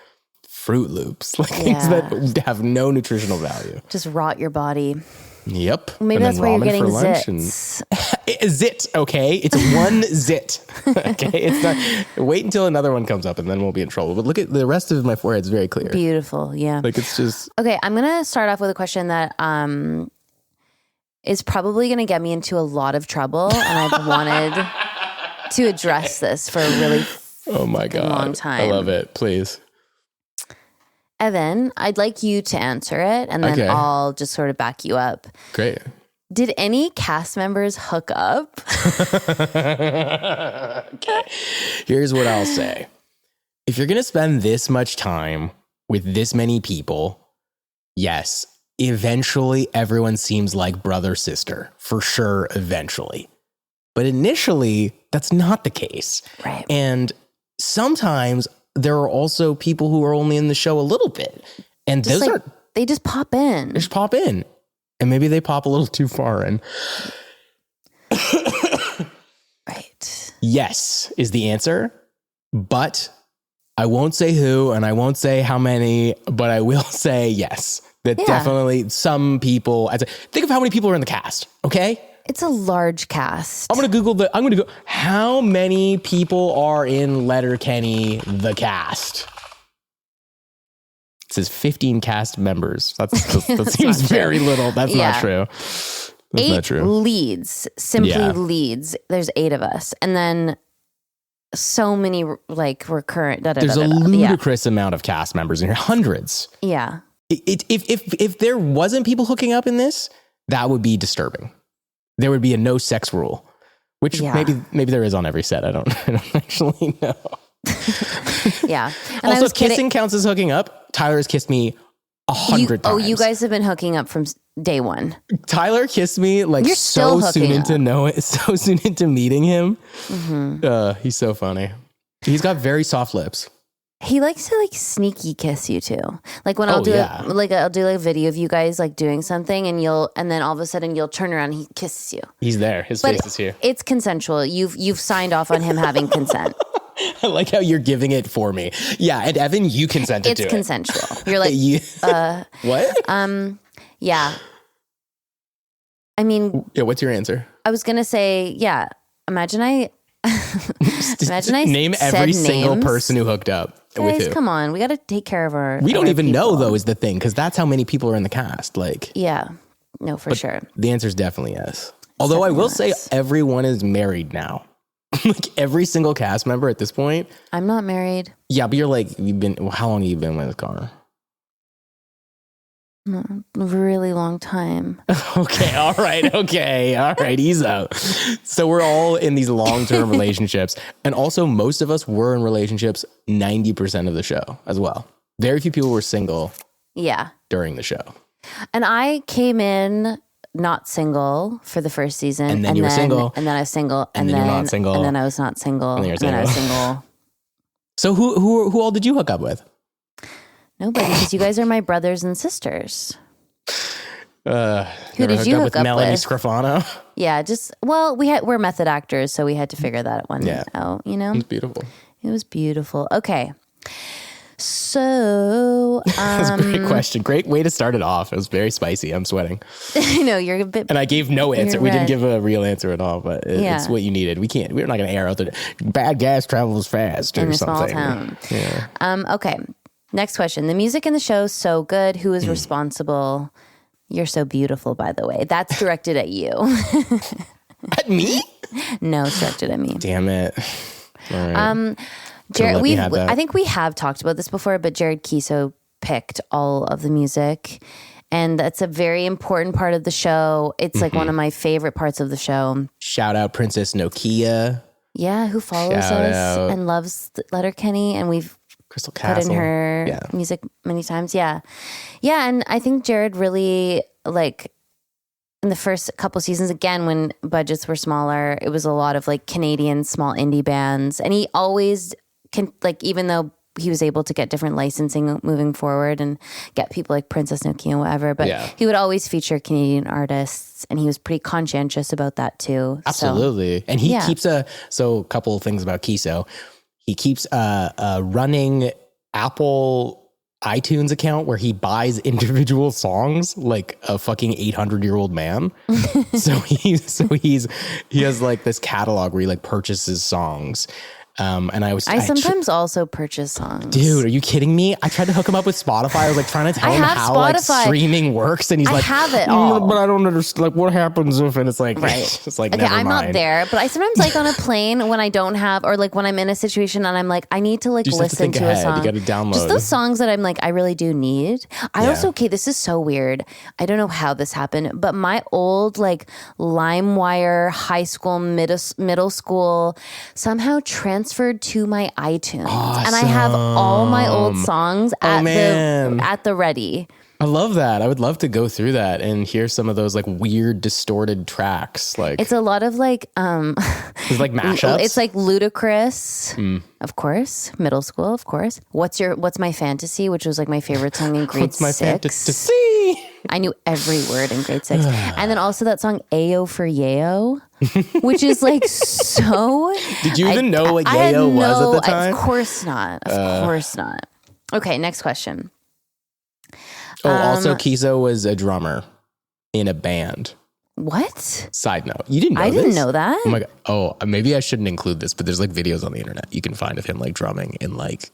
Speaker 1: Fruit Loops, like things that have no nutritional value.
Speaker 2: Just rot your body.
Speaker 1: Yep.
Speaker 2: Maybe that's why you're getting zits.
Speaker 1: Zit, okay? It's one zit. Okay? It's not. Wait until another one comes up and then we'll be in trouble. But look at the rest of my forehead. It's very clear.
Speaker 2: Beautiful, yeah.
Speaker 1: Like, it's just...
Speaker 2: Okay, I'm going to start off with a question that is probably going to get me into a lot of trouble. And I've wanted to address this for a really long time.
Speaker 1: I love it. Please.
Speaker 2: Evan, I'd like you to answer it, and then I'll just sort of back you up.
Speaker 1: Great.
Speaker 2: Did any cast members hook up?
Speaker 1: Okay. Here's what I'll say. If you're going to spend this much time with this many people, yes, eventually everyone seems like brother, sister. For sure, eventually. But initially, that's not the case.
Speaker 2: Right.
Speaker 1: And sometimes there are also people who are only in the show a little bit. And
Speaker 2: just
Speaker 1: those
Speaker 2: they just pop in.
Speaker 1: They just pop in. And maybe they pop a little too far in.
Speaker 2: Right.
Speaker 1: Yes is the answer. But I won't say who and I won't say how many, but I will say yes. That definitely some people, think of how many people are in the cast, okay?
Speaker 2: It's a large cast.
Speaker 1: I'm going to go, how many people are in Letterkenny, the cast? It says 15 cast members. That seems very little. That's not true. That's
Speaker 2: 8
Speaker 1: not true.
Speaker 2: leads, simply leads. There's 8 of us. And then so many like recurrent.
Speaker 1: There's a ludicrous amount of cast members in here. Hundreds.
Speaker 2: Yeah.
Speaker 1: If there wasn't people hooking up in this, that would be disturbing. There would be a no sex rule, which maybe there is on every set. I don't actually know.
Speaker 2: Yeah.
Speaker 1: And also, kissing counts as hooking up. Tyler has kissed me 100 times.
Speaker 2: Oh, you guys have been hooking up from day one.
Speaker 1: Tyler kissed me like so soon into meeting him. Mm-hmm. He's so funny. He's got very soft lips.
Speaker 2: He likes to like sneaky kiss you too. Like when I'll do a video of you guys like doing something and then all of a sudden you'll turn around and he kisses you.
Speaker 1: He's there. His face is here.
Speaker 2: It's consensual. You've signed off on him having consent.
Speaker 1: I like how you're giving it for me. Yeah, and Evan, you consented to it.
Speaker 2: It's consensual. You're like,
Speaker 1: what?
Speaker 2: Yeah. I mean,
Speaker 1: what's your answer?
Speaker 2: I was gonna say, imagine I
Speaker 1: name every single person who hooked up.
Speaker 2: Guys,
Speaker 1: with who.
Speaker 2: Come on, we got to take care of our.
Speaker 1: We don't even know though is the thing because that's how many people are in the cast. Like,
Speaker 2: no, for sure.
Speaker 1: The answer is definitely yes. Although I will say everyone is married now. Like every single cast member at this point.
Speaker 2: I'm not married.
Speaker 1: Yeah, but how long have you been with Connor?
Speaker 2: A really long time.
Speaker 1: Okay, all right, ease up. So we're all in these long-term relationships. And also most of us were in relationships 90% of the show as well. Very few people were single during the show.
Speaker 2: And I came in not single for the first season.
Speaker 1: And then you were single.
Speaker 2: And then I was single.
Speaker 1: And then you're not single.
Speaker 2: And then I was not single.
Speaker 1: And
Speaker 2: then I was single.
Speaker 1: So who all did you hook up with?
Speaker 2: Nobody, because you guys are my brothers and sisters.
Speaker 1: Who
Speaker 2: did you hook up
Speaker 1: Melanie
Speaker 2: with?
Speaker 1: Scrofano?
Speaker 2: Yeah, we're method actors, so we had to figure that one out, you know?
Speaker 1: It was beautiful.
Speaker 2: It was beautiful. Okay. So...
Speaker 1: That's a great question. Great way to start it off. It was very spicy. I'm sweating.
Speaker 2: I know, you're a bit...
Speaker 1: And I gave no answer. We didn't give a real answer at all, but it's what you needed. We're not going to air out the bad gas travels fast or
Speaker 2: in a
Speaker 1: something.
Speaker 2: small town.
Speaker 1: Yeah.
Speaker 2: Okay. Next question. The music in the show is so good. Who is responsible? You're so beautiful, by the way. That's directed at you.
Speaker 1: At me?
Speaker 2: No, it's directed at me.
Speaker 1: Damn it. All right.
Speaker 2: Jared, I think we have talked about this before, but Jared Kiso picked all of the music. And that's a very important part of the show. It's like one of my favorite parts of the show.
Speaker 1: Shout out Princess Nokia.
Speaker 2: Yeah, who follows us and loves Letterkenny. And we've
Speaker 1: Crystal Castle.
Speaker 2: Put in her music many times. Yeah. Yeah. And I think Jared really, like, in the first couple seasons, again, when budgets were smaller, it was a lot of like Canadian small indie bands. And he always even though he was able to get different licensing moving forward and get people like Princess Nokia and whatever, but he would always feature Canadian artists, and he was pretty conscientious about that too.
Speaker 1: Absolutely. So, and he keeps a couple of things about Kiso. He keeps a running Apple iTunes account where he buys individual songs like a fucking 800-year-old man. so he has like this catalog where he like purchases songs. And I
Speaker 2: sometimes also purchase songs.
Speaker 1: Dude, are you kidding me? I tried to hook him up with Spotify. I was like trying to tell him how like streaming works, and he's like,
Speaker 2: I have it all,
Speaker 1: but I don't understand. Like, what happens if? And it's like,
Speaker 2: right.
Speaker 1: It's like,
Speaker 2: okay,
Speaker 1: never
Speaker 2: I'm
Speaker 1: mind.
Speaker 2: not there, but I sometimes like on a plane when I don't have, or like when I'm in a situation and I'm like, I need to like listen to a song.
Speaker 1: You got to download
Speaker 2: just those songs that I'm like, I really do need. Okay, this is so weird. I don't know how this happened, but my old like LimeWire high school, middle school somehow transferred to my iTunes, and I have all my old songs at the ready.
Speaker 1: I love that. I would love to go through that and hear some of those like weird distorted tracks. Like
Speaker 2: it's a lot of like
Speaker 1: it's like mashups.
Speaker 2: It's like ludicrous, of course. Middle school, of course. What's my fantasy, which was like my favorite song in grade 6.
Speaker 1: What's my fantasy?
Speaker 2: I knew every word in grade 6. And then also that song Ayo for Yayo, which is like so.
Speaker 1: Did you even know what Yayo was at the time?
Speaker 2: Of course not. Of course not. Okay, next question.
Speaker 1: Also Kizo was a drummer in a band.
Speaker 2: What?
Speaker 1: Side note. You didn't know this?
Speaker 2: I didn't know that.
Speaker 1: Oh my God. Oh, maybe I shouldn't include this, but there's like videos on the internet you can find of him like drumming in like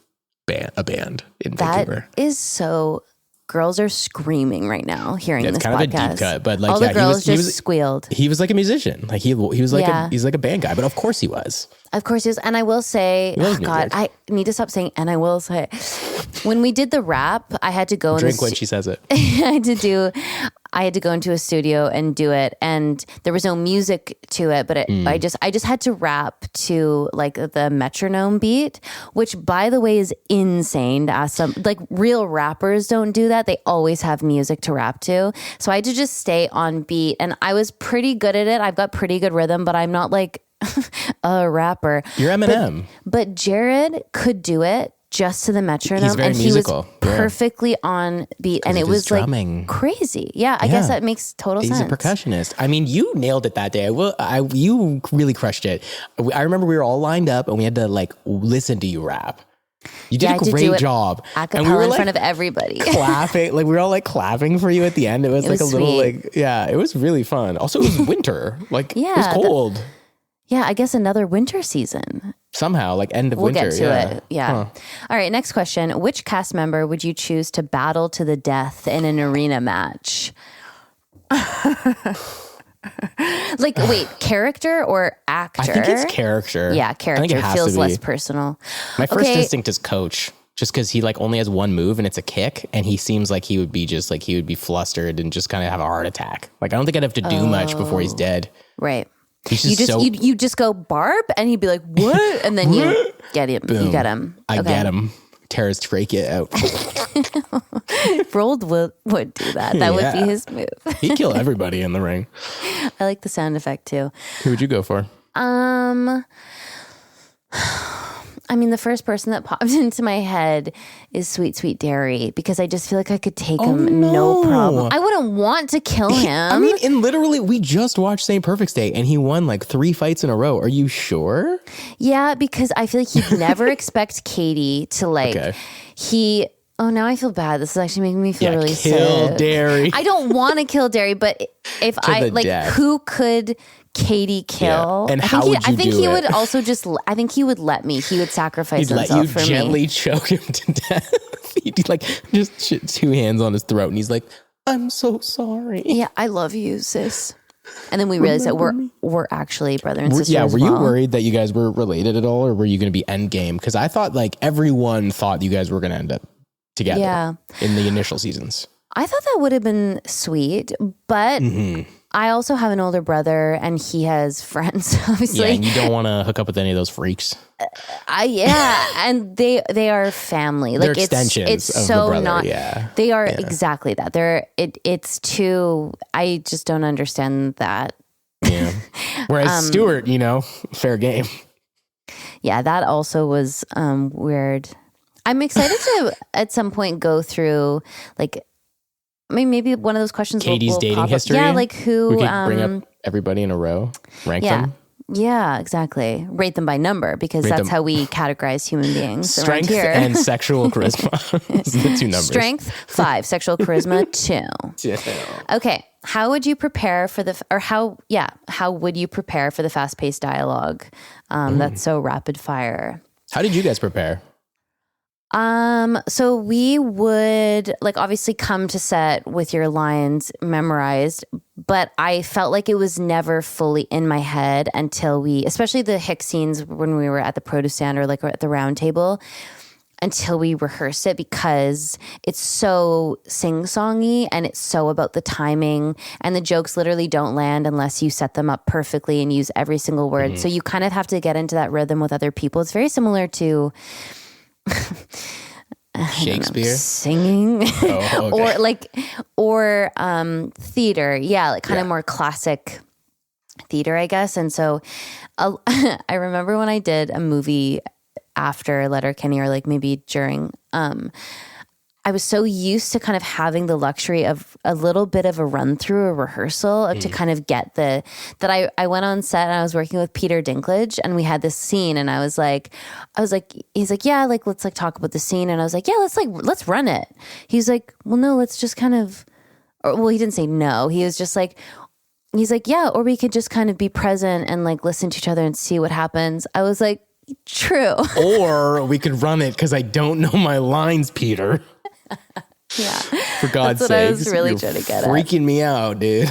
Speaker 1: a band in Vancouver.
Speaker 2: That is so... Girls are screaming right now hearing this podcast. It's kind of a deep cut,
Speaker 1: but like
Speaker 2: all the girls just squealed.
Speaker 1: He was like a musician. Like he was like he's like a band guy, but of course he was.
Speaker 2: Of course he was. And I will say, God, I need to stop saying, and I will say, when we did the rap, I had to go
Speaker 1: drink when she says it.
Speaker 2: I had to go into a studio and do it, and there was no music to it, but I just had to rap to like the metronome beat, which by the way is insane to ask some, like real rappers don't do that. They always have music to rap to. So I had to just stay on beat, and I was pretty good at it. I've got pretty good rhythm, but I'm not like a rapper.
Speaker 1: You're Eminem.
Speaker 2: But Jared could do it just to the metronome.
Speaker 1: He's very musical.
Speaker 2: He was perfectly on beat, and it was drumming. Like crazy. Yeah, I guess that makes total sense.
Speaker 1: He's a percussionist. I mean, you nailed it that day. You really crushed it. I remember we were all lined up and we had to like listen to you rap. You did a great job.
Speaker 2: A cappella, and we were in front of everybody.
Speaker 1: Clapping. Like we were all like clapping for you at the end. It was like a little like, it was really fun. Also, it was winter. Like it was cold.
Speaker 2: I guess another winter season.
Speaker 1: Somehow, like end of winter.
Speaker 2: We'll get to it. Yeah. Huh. All right, next question. Which cast member would you choose to battle to the death in an arena match? Like, wait, character or actor?
Speaker 1: I think it's character.
Speaker 2: Yeah, character.
Speaker 1: I think it
Speaker 2: feels less personal.
Speaker 1: My first instinct is coach. Just because he like only has one move and it's a kick, and he seems like he would be flustered and just kind of have a heart attack. Like I don't think I'd have to do much before he's dead.
Speaker 2: Right. You just go Barb, and he'd be like, what? And then you get him. Boom. You get him.
Speaker 1: I get him. Tear his trachea out.
Speaker 2: Roald would do that. That would be his move.
Speaker 1: He'd kill everybody in the ring.
Speaker 2: I like the sound effect too.
Speaker 1: Who would you go for?
Speaker 2: I mean, the first person that popped into my head is Sweet Sweet Dairy, because I just feel like I could take him no problem. I wouldn't want to kill him.
Speaker 1: I mean, and literally, we just watched St. Perfect's Day and he won like 3 fights in a row. Are you sure?
Speaker 2: Yeah, because I feel like he'd never expect Katie to like, now I feel bad. This is actually making me feel really sad.
Speaker 1: Kill Dairy.
Speaker 2: I don't want to kill Dairy, but if who could Katie kill?
Speaker 1: Yeah. And how would you do it?
Speaker 2: I think he would also I think he would let me. He would sacrifice himself for me.
Speaker 1: He'd let you gently choke him to death. He'd like just 2 hands on his throat, and he's like, "I'm so sorry."
Speaker 2: Yeah, I love you, sis. And then we realized that we're actually brother and sister.
Speaker 1: Yeah, were you worried that you guys were related at all, or were you going to be endgame? Because I thought like everyone thought you guys were going to end up together in the initial seasons.
Speaker 2: I thought that would have been sweet, but I also have an older brother, and he has friends, obviously.
Speaker 1: Yeah, and you don't want to hook up with any of those freaks.
Speaker 2: And they are family.
Speaker 1: They're
Speaker 2: like
Speaker 1: extensions
Speaker 2: it's
Speaker 1: of
Speaker 2: so
Speaker 1: the brother.
Speaker 2: Not. They are exactly that. It's too. I just don't understand that.
Speaker 1: Yeah. Whereas Stuart, fair game.
Speaker 2: Yeah, that also was weird. I'm excited to at some point go through like. I mean, maybe one of those questions.
Speaker 1: Katie's
Speaker 2: will
Speaker 1: dating
Speaker 2: pop
Speaker 1: history.
Speaker 2: Yeah, like who?
Speaker 1: We could bring up everybody in a row, rank them.
Speaker 2: Yeah, exactly. Rate them by number because that's how we categorize human beings.
Speaker 1: Strength
Speaker 2: here.
Speaker 1: and sexual charisma. Those are the two numbers.
Speaker 2: Strength 5, sexual charisma 2. Okay, how would you prepare for how would you prepare for the fast-paced dialogue that's so rapid fire?
Speaker 1: How did you guys prepare?
Speaker 2: So we would obviously come to set with your lines memorized, but I felt like it was never fully in my head until especially the Hick scenes when we were at the produce stand or at the round table, until we rehearsed it, because it's so sing-songy and it's so about the timing, and the jokes literally don't land unless you set them up perfectly and use every single word. Mm-hmm. So you kind of have to get into that rhythm with other people. It's very similar to
Speaker 1: Shakespeare
Speaker 2: singing or theater, kind of more classic theater, I guess. And so I remember when I did a movie after Letterkenny, or maybe during, I was so used to kind of having the luxury of a little bit of a run through, a rehearsal to kind of get that I went on set and I was working with Peter Dinklage and we had this scene and I was like, he's like, yeah, let's talk about the scene. And I was like, yeah, let's run it. He's like, well, no, let's just kind of, he didn't say no. He was just like, he's like, yeah, or we could just kind of be present and listen to each other and see what happens. I was like, true.
Speaker 1: Or we could run it because I don't know my lines, Peter.
Speaker 2: Yeah.
Speaker 1: For God's sake.
Speaker 2: I was really trying to get at.
Speaker 1: Freaking me out, dude.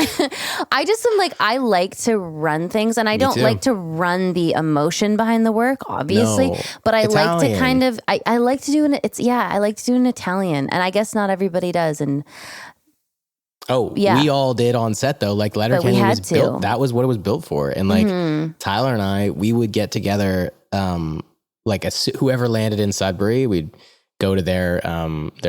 Speaker 2: I just am I like to run things, and I don't like to run the emotion behind the work, obviously.
Speaker 1: No.
Speaker 2: But I
Speaker 1: Italian.
Speaker 2: like to kind of I like to do I like to do an Italian, and I guess not everybody does. And
Speaker 1: we all did on set though. Letterkenny was built. That was what it was built for. And Tyler and I, we would get together. Whoever landed in Sudbury, we'd go to their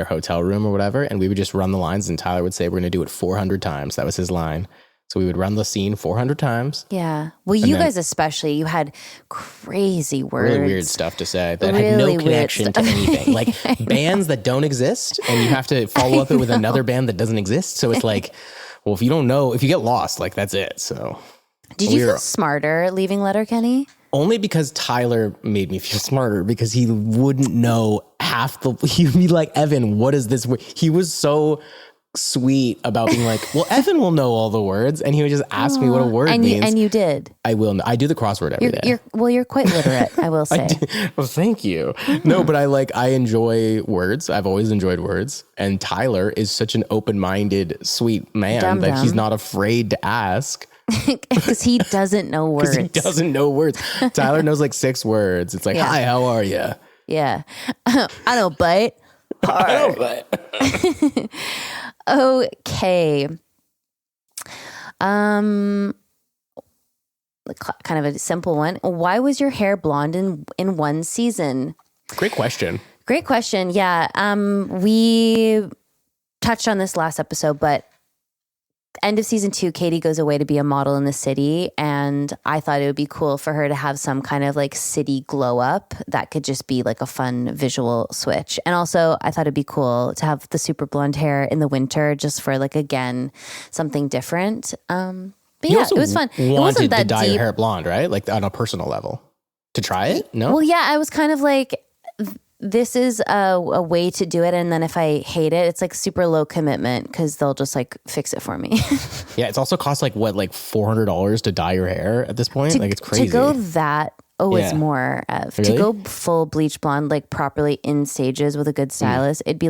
Speaker 1: hotel room or whatever, and we would just run the lines, and Tyler would say, we're going to do it 400 times. That was his line. So we would run the scene 400 times.
Speaker 2: Yeah. Well, you guys especially, you had crazy words.
Speaker 1: Really weird stuff to say that had no connection to anything. Bands that don't exist, and you have to follow up it with another band that doesn't exist. So it's well, if you don't know, if you get lost, that's it. So
Speaker 2: did you feel smarter leaving Letterkenny?
Speaker 1: Only because Tyler made me feel smarter, because he wouldn't know he'd be like, Evan, what is this? He was so sweet about being like, well, Evan will know all the words. And he would just ask me what a word means.
Speaker 2: And you did.
Speaker 1: I will. I do the crossword every day.
Speaker 2: You're quite literate, I will say.
Speaker 1: Well, thank you. No, but I enjoy words. I've always enjoyed words. And Tyler is such an open-minded, sweet man that he's not afraid to ask.
Speaker 2: Because he doesn't know words.
Speaker 1: He doesn't know words. Tyler knows 6 words. It's hi, how are you?
Speaker 2: Yeah. I don't bite.
Speaker 1: I don't bite.
Speaker 2: Okay. Kind of a simple one. Why was your hair blonde in one season?
Speaker 1: Great question.
Speaker 2: Yeah. We touched on this last episode, but end of season 2, Katie goes away to be a model in the city, and I thought it would be cool for her to have some kind of city glow up that could just be a fun visual switch. And also I thought it'd be cool to have the super blonde hair in the winter, just for again, something different. But it was fun. It wasn't that
Speaker 1: to dye
Speaker 2: deep.
Speaker 1: your hair blonde, right? On a personal level. To try it? No?
Speaker 2: Well, yeah, I was kind of this is a way to do it, and then if I hate it, it's super low commitment because they'll just fix it for me.
Speaker 1: Yeah, it's also cost $400 to dye your hair at this point. It's crazy.
Speaker 2: To go that it's more of
Speaker 1: really?
Speaker 2: To go full bleach blonde probably in stages with a good stylist, it'd be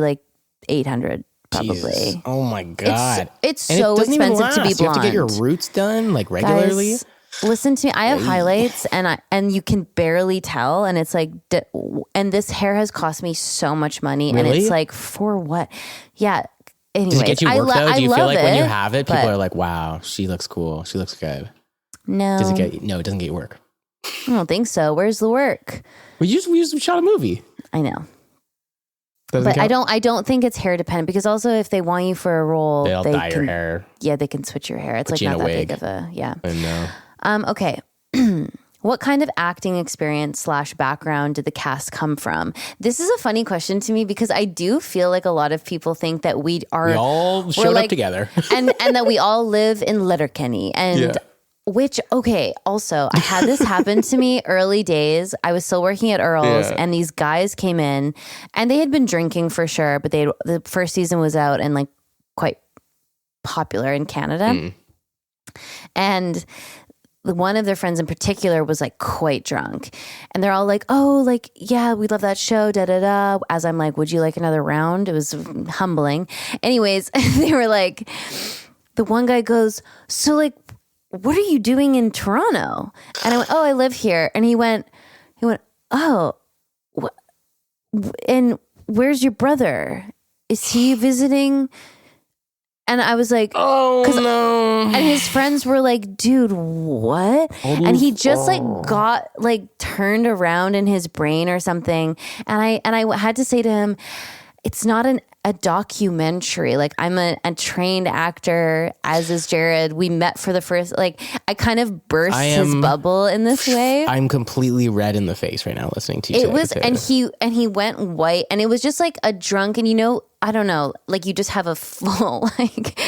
Speaker 2: $800 probably.
Speaker 1: Jesus. Oh my god,
Speaker 2: it's so expensive to be blonde.
Speaker 1: You have to get your roots done regularly.
Speaker 2: Guys, listen to me. I have highlights, and you can barely tell. And it's and this hair has cost me so much money.
Speaker 1: Really?
Speaker 2: And it's for what? Yeah. Anyways,
Speaker 1: does it get you work though? Do you feel when you
Speaker 2: it,
Speaker 1: have it, people are wow, she looks cool. She looks good.
Speaker 2: No.
Speaker 1: No, it doesn't get you work.
Speaker 2: I don't think so. Where's the work?
Speaker 1: We just shot a movie.
Speaker 2: I know. But I don't think it's hair dependent, because also if they want you for a role,
Speaker 1: they'll dye your hair.
Speaker 2: Yeah, they can switch your hair. It's not that big of a
Speaker 1: I know.
Speaker 2: Okay. What kind of acting experience / background did the cast come from? This is a funny question to me, because I do feel a lot of people think that we all
Speaker 1: showed up together
Speaker 2: and that we all live in Letterkenny. And Which, okay, also, I had this happen to me early days. I was still working at Earl's and these guys came in and they had been drinking for sure, but the first season was out and like quite popular in Canada. And one of their friends in particular was like quite drunk. And they're all like, oh, like, yeah, we love that show, da da da. As I'm like, would you like another round? It was humbling. Anyways, they were like, the one guy goes, so like, what are you doing in Toronto? And I went, oh, I live here. And he went, oh, and where's your brother? Is he visiting? And I was like, oh no. And his friends were like, dude, what? And he just like got like turned around in his brain or something. And I had to say to him, it's not a documentary. Like I'm a trained actor, as is Jared. We met for the first, like I kind of burst his bubble in this way.
Speaker 1: I'm completely red in the face right now listening to you.
Speaker 2: It was, and he went white and it was just like a drunk, and I don't know, like you just have a full like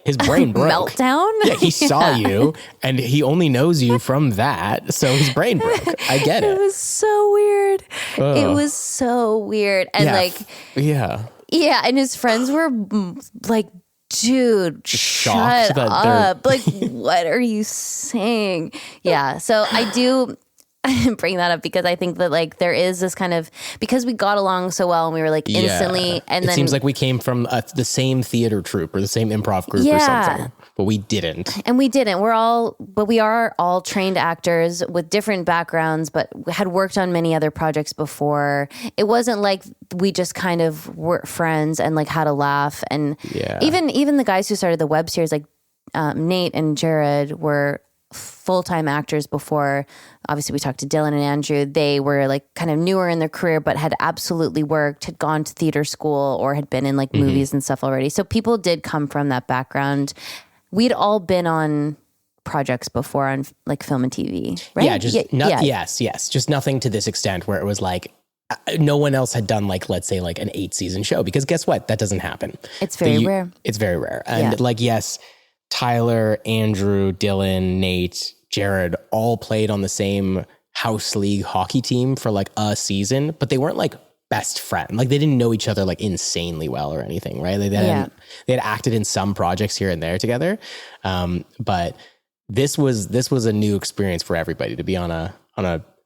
Speaker 1: his brain broke.
Speaker 2: Meltdown.
Speaker 1: Yeah, he saw you and he only knows you from that, so his brain broke. I get it.
Speaker 2: It was so weird. It was so weird. And yeah, and his friends were like, dude, shut up. Like, what are you saying? Yeah, so I do bring that up because I think that like there is this kind of, because we got along so well and we were like instantly, and then it
Speaker 1: seems like we came from the same theater troupe or the same improv group or something, but we didn't. And we didn't.
Speaker 2: We are all trained actors with different backgrounds, but had worked on many other projects before. It wasn't like we just kind of were friends and like had a laugh. And even the guys who started the web series, like Nate and Jared, were full-time actors before. Obviously we talked to Dylan and Andrew. They were like kind of newer in their career, but had absolutely worked, had gone to theater school or had been in like movies and stuff already. So people did come from that background. We'd all been on projects before on like film and TV, right?
Speaker 1: Yes. Just nothing to this extent where it was like, no one else had done like, let's say like an 8-season show, because guess what? That doesn't happen.
Speaker 2: It's very rare.
Speaker 1: It's very rare. And like, yes, Tyler, Andrew, Dylan, Nate, Jared all played on the same house league hockey team for like a season, but they weren't like best friend. Like they didn't know each other like insanely well or anything, right? They had acted in some projects here and there together. But this was a new experience for everybody to be on a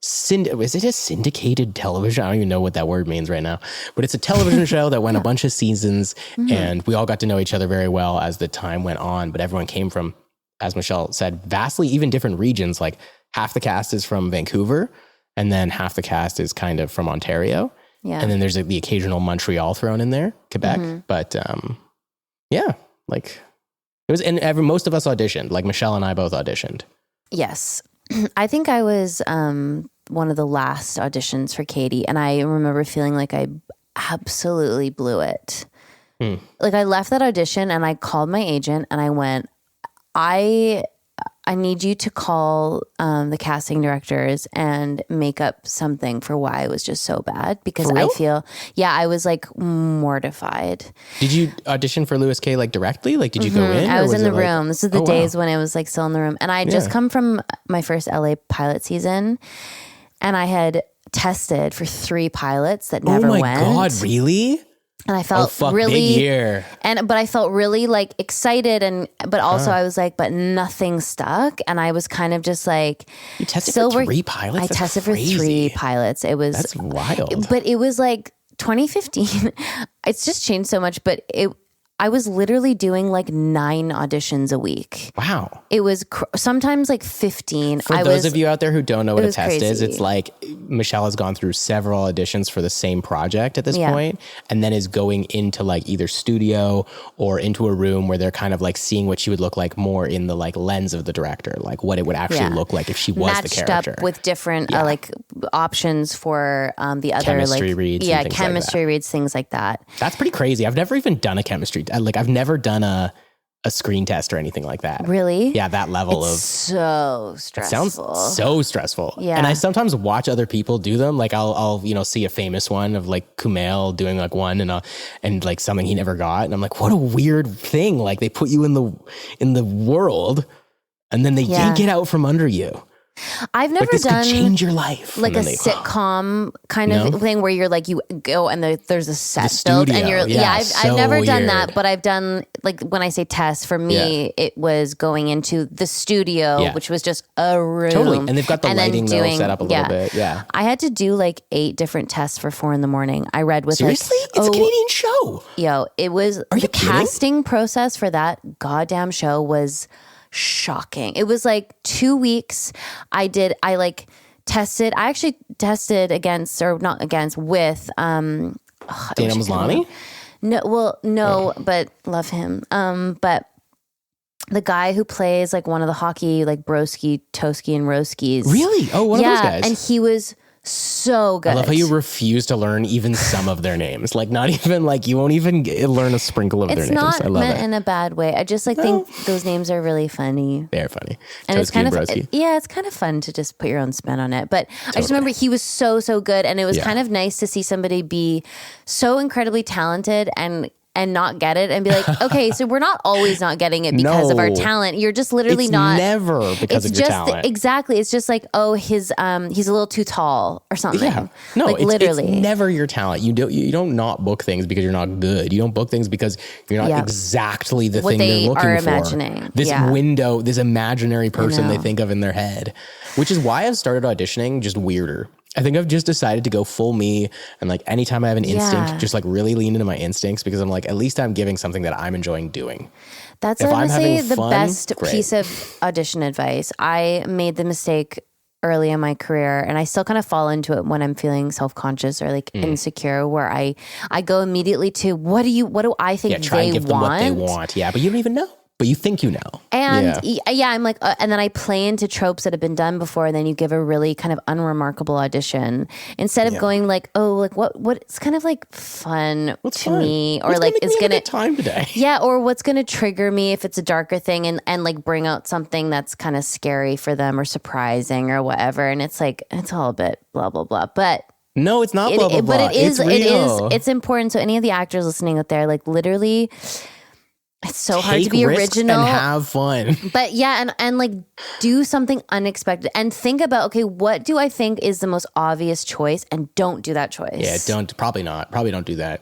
Speaker 1: is it a syndicated television? I don't even know what that word means right now, but it's a television show that went a bunch of seasons and we all got to know each other very well as the time went on. But everyone came from, as Michelle said, vastly even different regions. Like half the cast is from Vancouver and then half the cast is kind of from Ontario. Yeah. And then there's the occasional Montreal thrown in there, Quebec. But like it was, and most of us auditioned, like Michelle and I both auditioned. Yes.
Speaker 2: I think I was one of the last auditions for Katie, and I remember feeling like I absolutely blew it. Like I left that audition and I called my agent and I went, I need you to call the casting directors and make up something for why it was just so bad, because I feel, I was like mortified.
Speaker 1: Did you audition for Louis K like directly? Like, did you go in?
Speaker 2: I was in the room. This is the days when I was like still in the room. And I had just come from my first LA pilot season and I had tested for 3 pilots that never went. Oh my God,
Speaker 1: really?
Speaker 2: And I felt really,
Speaker 1: big year.
Speaker 2: But I felt really like excited, but also I was like, but nothing stuck. And I was kind of just like,
Speaker 1: you tested for 3 pilots?
Speaker 2: I tested for 3 pilots. That's
Speaker 1: wild.
Speaker 2: But it was like 2015. It's just changed so much, but I was literally doing like 9 auditions a week.
Speaker 1: Wow.
Speaker 2: It was sometimes like 15.
Speaker 1: For those of you out there who don't know what a test is, it's like Michelle has gone through several auditions for the same project at this point, and then is going into like either studio or into a room where they're kind of like seeing what she would look like more in the like lens of the director, like what it would actually look like if she was the character.
Speaker 2: Matched up with different like options for the other
Speaker 1: chemistry reads.
Speaker 2: Yeah, chemistry reads, things like that.
Speaker 1: That's pretty crazy. I've never even done a chemistry. Like I've never done a screen test or anything like that.
Speaker 2: Really?
Speaker 1: Yeah, that level
Speaker 2: it's so stressful.
Speaker 1: It sounds so stressful.
Speaker 2: Yeah.
Speaker 1: And I sometimes watch other people do them. Like I'll see a famous one of like Kumail doing like one and like something he never got. And I'm like, what a weird thing. Like they put you in the world and then they yank it out from under you.
Speaker 2: I've never
Speaker 1: this
Speaker 2: done
Speaker 1: could change your life.
Speaker 2: like a sitcom kind of thing where you're like, you go and there's a set built and you're, I've never done that, but I've done, like, when I say test, for me, it was going into the studio, which was just a room.
Speaker 1: Totally. And they've got the lighting set up a little bit. Yeah.
Speaker 2: I had to do like 8 different tests for 4 a.m. I read with
Speaker 1: Seriously? It's a Canadian show.
Speaker 2: Yo, it was, the casting process for that goddamn show was shocking. It was like 2 weeks. I tested. I actually tested with
Speaker 1: Dana Maslany?
Speaker 2: No, but love him. But the guy who plays like one of the hockey, like Broski, Toski, and Roskies.
Speaker 1: Really? Oh, one of those guys.
Speaker 2: And he was so good.
Speaker 1: I love how you refuse to learn even some of their names. Like, not even like, you won't even learn a sprinkle of their names.
Speaker 2: It's not meant in a bad way. I just think those names are really funny.
Speaker 1: They're funny.
Speaker 2: And it's kind of,
Speaker 1: Broski.
Speaker 2: it's kind of fun to just put your own spin on it. But I just remember he was so good. And it was kind of nice to see somebody be so incredibly talented and not get it and be like, okay, so we're not always not getting it because of our talent. You're just literally not.
Speaker 1: Never because of your talent.
Speaker 2: Exactly. It's just like, he's a little too tall or something.
Speaker 1: Yeah. No,
Speaker 2: like, literally.
Speaker 1: It's never your talent. You don't not book things because you're not good. You don't book things because you're not exactly the thing they're looking for.
Speaker 2: Imagining.
Speaker 1: This window, this imaginary person they think of in their head, which is why I've started auditioning just weirder. I think I've just decided to go full me, and like anytime I have an instinct, just like really lean into my instincts, because I'm like, at least I'm giving something that I'm enjoying doing.
Speaker 2: That's honestly the best piece of audition advice. I made the mistake early in my career, and I still kind of fall into it when I'm feeling self-conscious or like insecure, where I go immediately to what do I think
Speaker 1: try
Speaker 2: they
Speaker 1: and give them
Speaker 2: want?
Speaker 1: what they want. Yeah, but you don't even know. But you think you know.
Speaker 2: And I'm like, and then I play into tropes that have been done before, and then you give a really kind of unremarkable audition instead of going like, what's kind of like fun me, or like it's gonna
Speaker 1: time today.
Speaker 2: Yeah, or what's gonna trigger me if it's a darker thing and like bring out something that's kind of scary for them or surprising or whatever. And it's like, it's all a bit blah blah blah, but.
Speaker 1: No, it's not blah blah blah.
Speaker 2: But it's important. So any of the actors listening out there, like literally. It's so hard to be original
Speaker 1: and have fun.
Speaker 2: But and like do something unexpected and think about, okay, what do I think is the most obvious choice, and don't do that choice.
Speaker 1: Yeah, probably don't do that.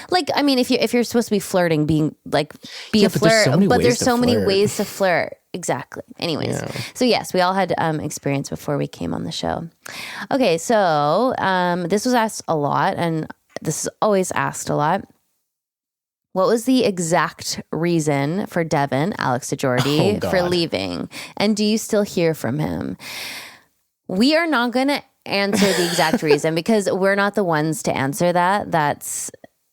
Speaker 2: Like, I mean, if you're supposed to be flirting, be a flirt, but there's so many ways to flirt. Exactly. Anyways, so yes, we all had experience before we came on the show. Okay, so this was asked a lot, and this is always asked a lot. What was the exact reason for Devon, Alex DeJordy, for leaving? And do you still hear from him? We are not going to answer the exact reason because we're not the ones to answer that.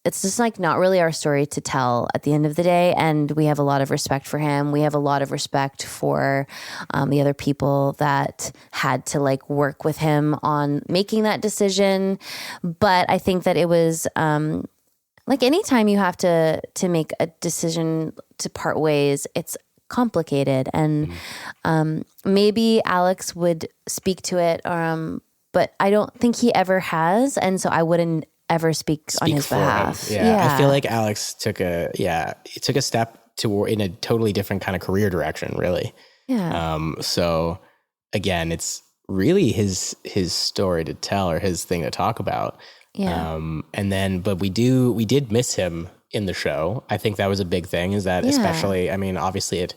Speaker 2: It's just like not really our story to tell at the end of the day. And we have a lot of respect for him. We have a lot of respect for the other people that had to like work with him on making that decision. But I think that it was... like anytime you have to make a decision to part ways, it's complicated. And maybe Alex would speak to it, but I don't think he ever has. And so I wouldn't ever speak on his behalf.
Speaker 1: Yeah. I feel like Alex took a step in a totally different kind of career direction, really.
Speaker 2: Yeah.
Speaker 1: So again, it's really his story to tell, or his thing to talk about.
Speaker 2: Yeah.
Speaker 1: But we did miss him in the show. I think that was a big thing, is that especially, I mean, obviously it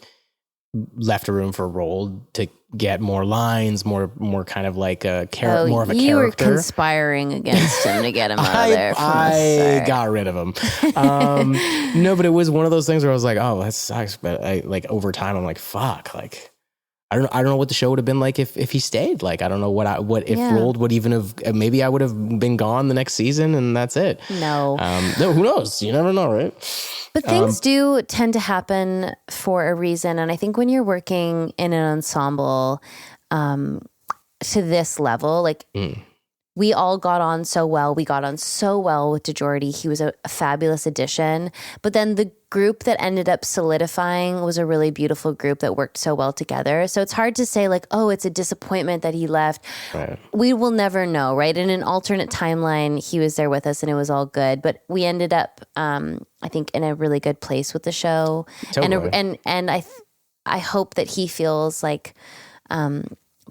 Speaker 1: left a room for Roald to get more lines, more kind of like a character, more of a character. You were
Speaker 2: conspiring against him to get him out of there.
Speaker 1: I got rid of him. No, but it was one of those things where I was like, oh, that sucks. But over time, I'm like, fuck, like, I don't know what the show would have been like if he stayed. Like, I don't know what if Roald would even have, maybe I would have been gone the next season and that's it.
Speaker 2: No.
Speaker 1: No, who knows? You never know, right?
Speaker 2: But things do tend to happen for a reason. And I think when you're working in an ensemble to this level, like we all got on so well. We got on so well with DeJordy. He was a fabulous addition. But then the group that ended up solidifying was a really beautiful group that worked so well together. So it's hard to say like, oh, it's a disappointment that he left. Right. We will never know, right? In an alternate timeline, he was there with us and it was all good. But we ended up, I think, in a really good place with the show.
Speaker 1: Totally.
Speaker 2: And I hope that he feels like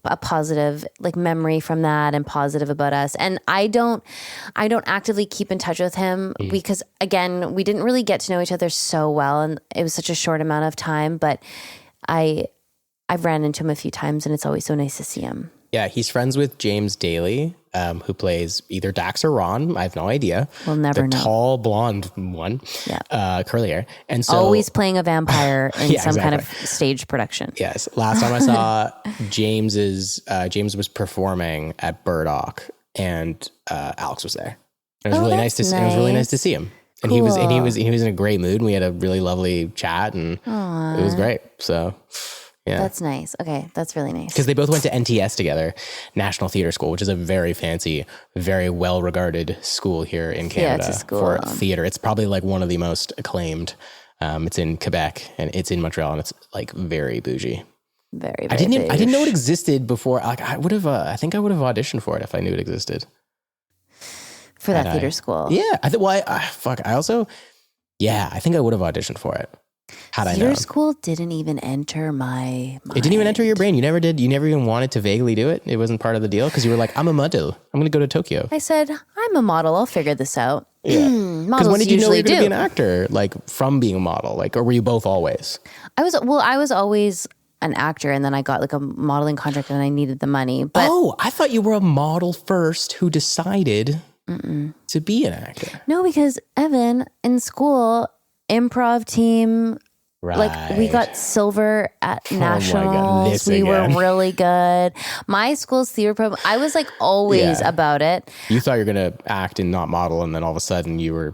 Speaker 2: a positive like memory from that and positive about us. And I don't actively keep in touch with him because again, we didn't really get to know each other so well, and it was such a short amount of time, but I've ran into him a few times and it's always so nice to see him.
Speaker 1: Yeah, he's friends with James Daly, who plays either Dax or Ron. I have no idea.
Speaker 2: We'll never know.
Speaker 1: The tall blonde one, curly hair, and so
Speaker 2: always playing a vampire in some kind of stage production.
Speaker 1: Yes. Last time I saw James was performing at Burdock, and Alex was there. It was really nice to. It was really nice to see him. And he was in a great mood. And we had a really lovely chat, and it was great. So. Yeah.
Speaker 2: That's nice. Okay. That's really nice.
Speaker 1: Because they both went to NTS together, National Theatre School, which is a very fancy, very well-regarded school here in Canada for theatre. It's probably like one of the most acclaimed. It's in Quebec and it's in Montreal, and it's like very bougie.
Speaker 2: Very, very
Speaker 1: I didn't know it existed before. Like I would have, I think I would have auditioned for it if I knew it existed.
Speaker 2: For that theatre school.
Speaker 1: Yeah. I think I would have auditioned for it. Had I known.
Speaker 2: Theatre school didn't even enter my mind.
Speaker 1: It didn't even enter your brain. You never did. You never even wanted to vaguely do it. It wasn't part of the deal because you were like, I'm a model. I'm going to go to Tokyo.
Speaker 2: I said, I'm a model. I'll figure this out.
Speaker 1: Yeah. Because when did you know you were going to be an actor? Like from being a model? Like, or were you both always?
Speaker 2: I was always an actor, and then I got like a modeling contract and I needed the money. But
Speaker 1: I thought you were a model first who decided to be an actor.
Speaker 2: No, because Evan in school, improv team,
Speaker 1: right.
Speaker 2: Like we got silver at nationals. We were really good. My school's theater program, I was like always about it.
Speaker 1: You thought you were going to act and not model, and then all of a sudden you were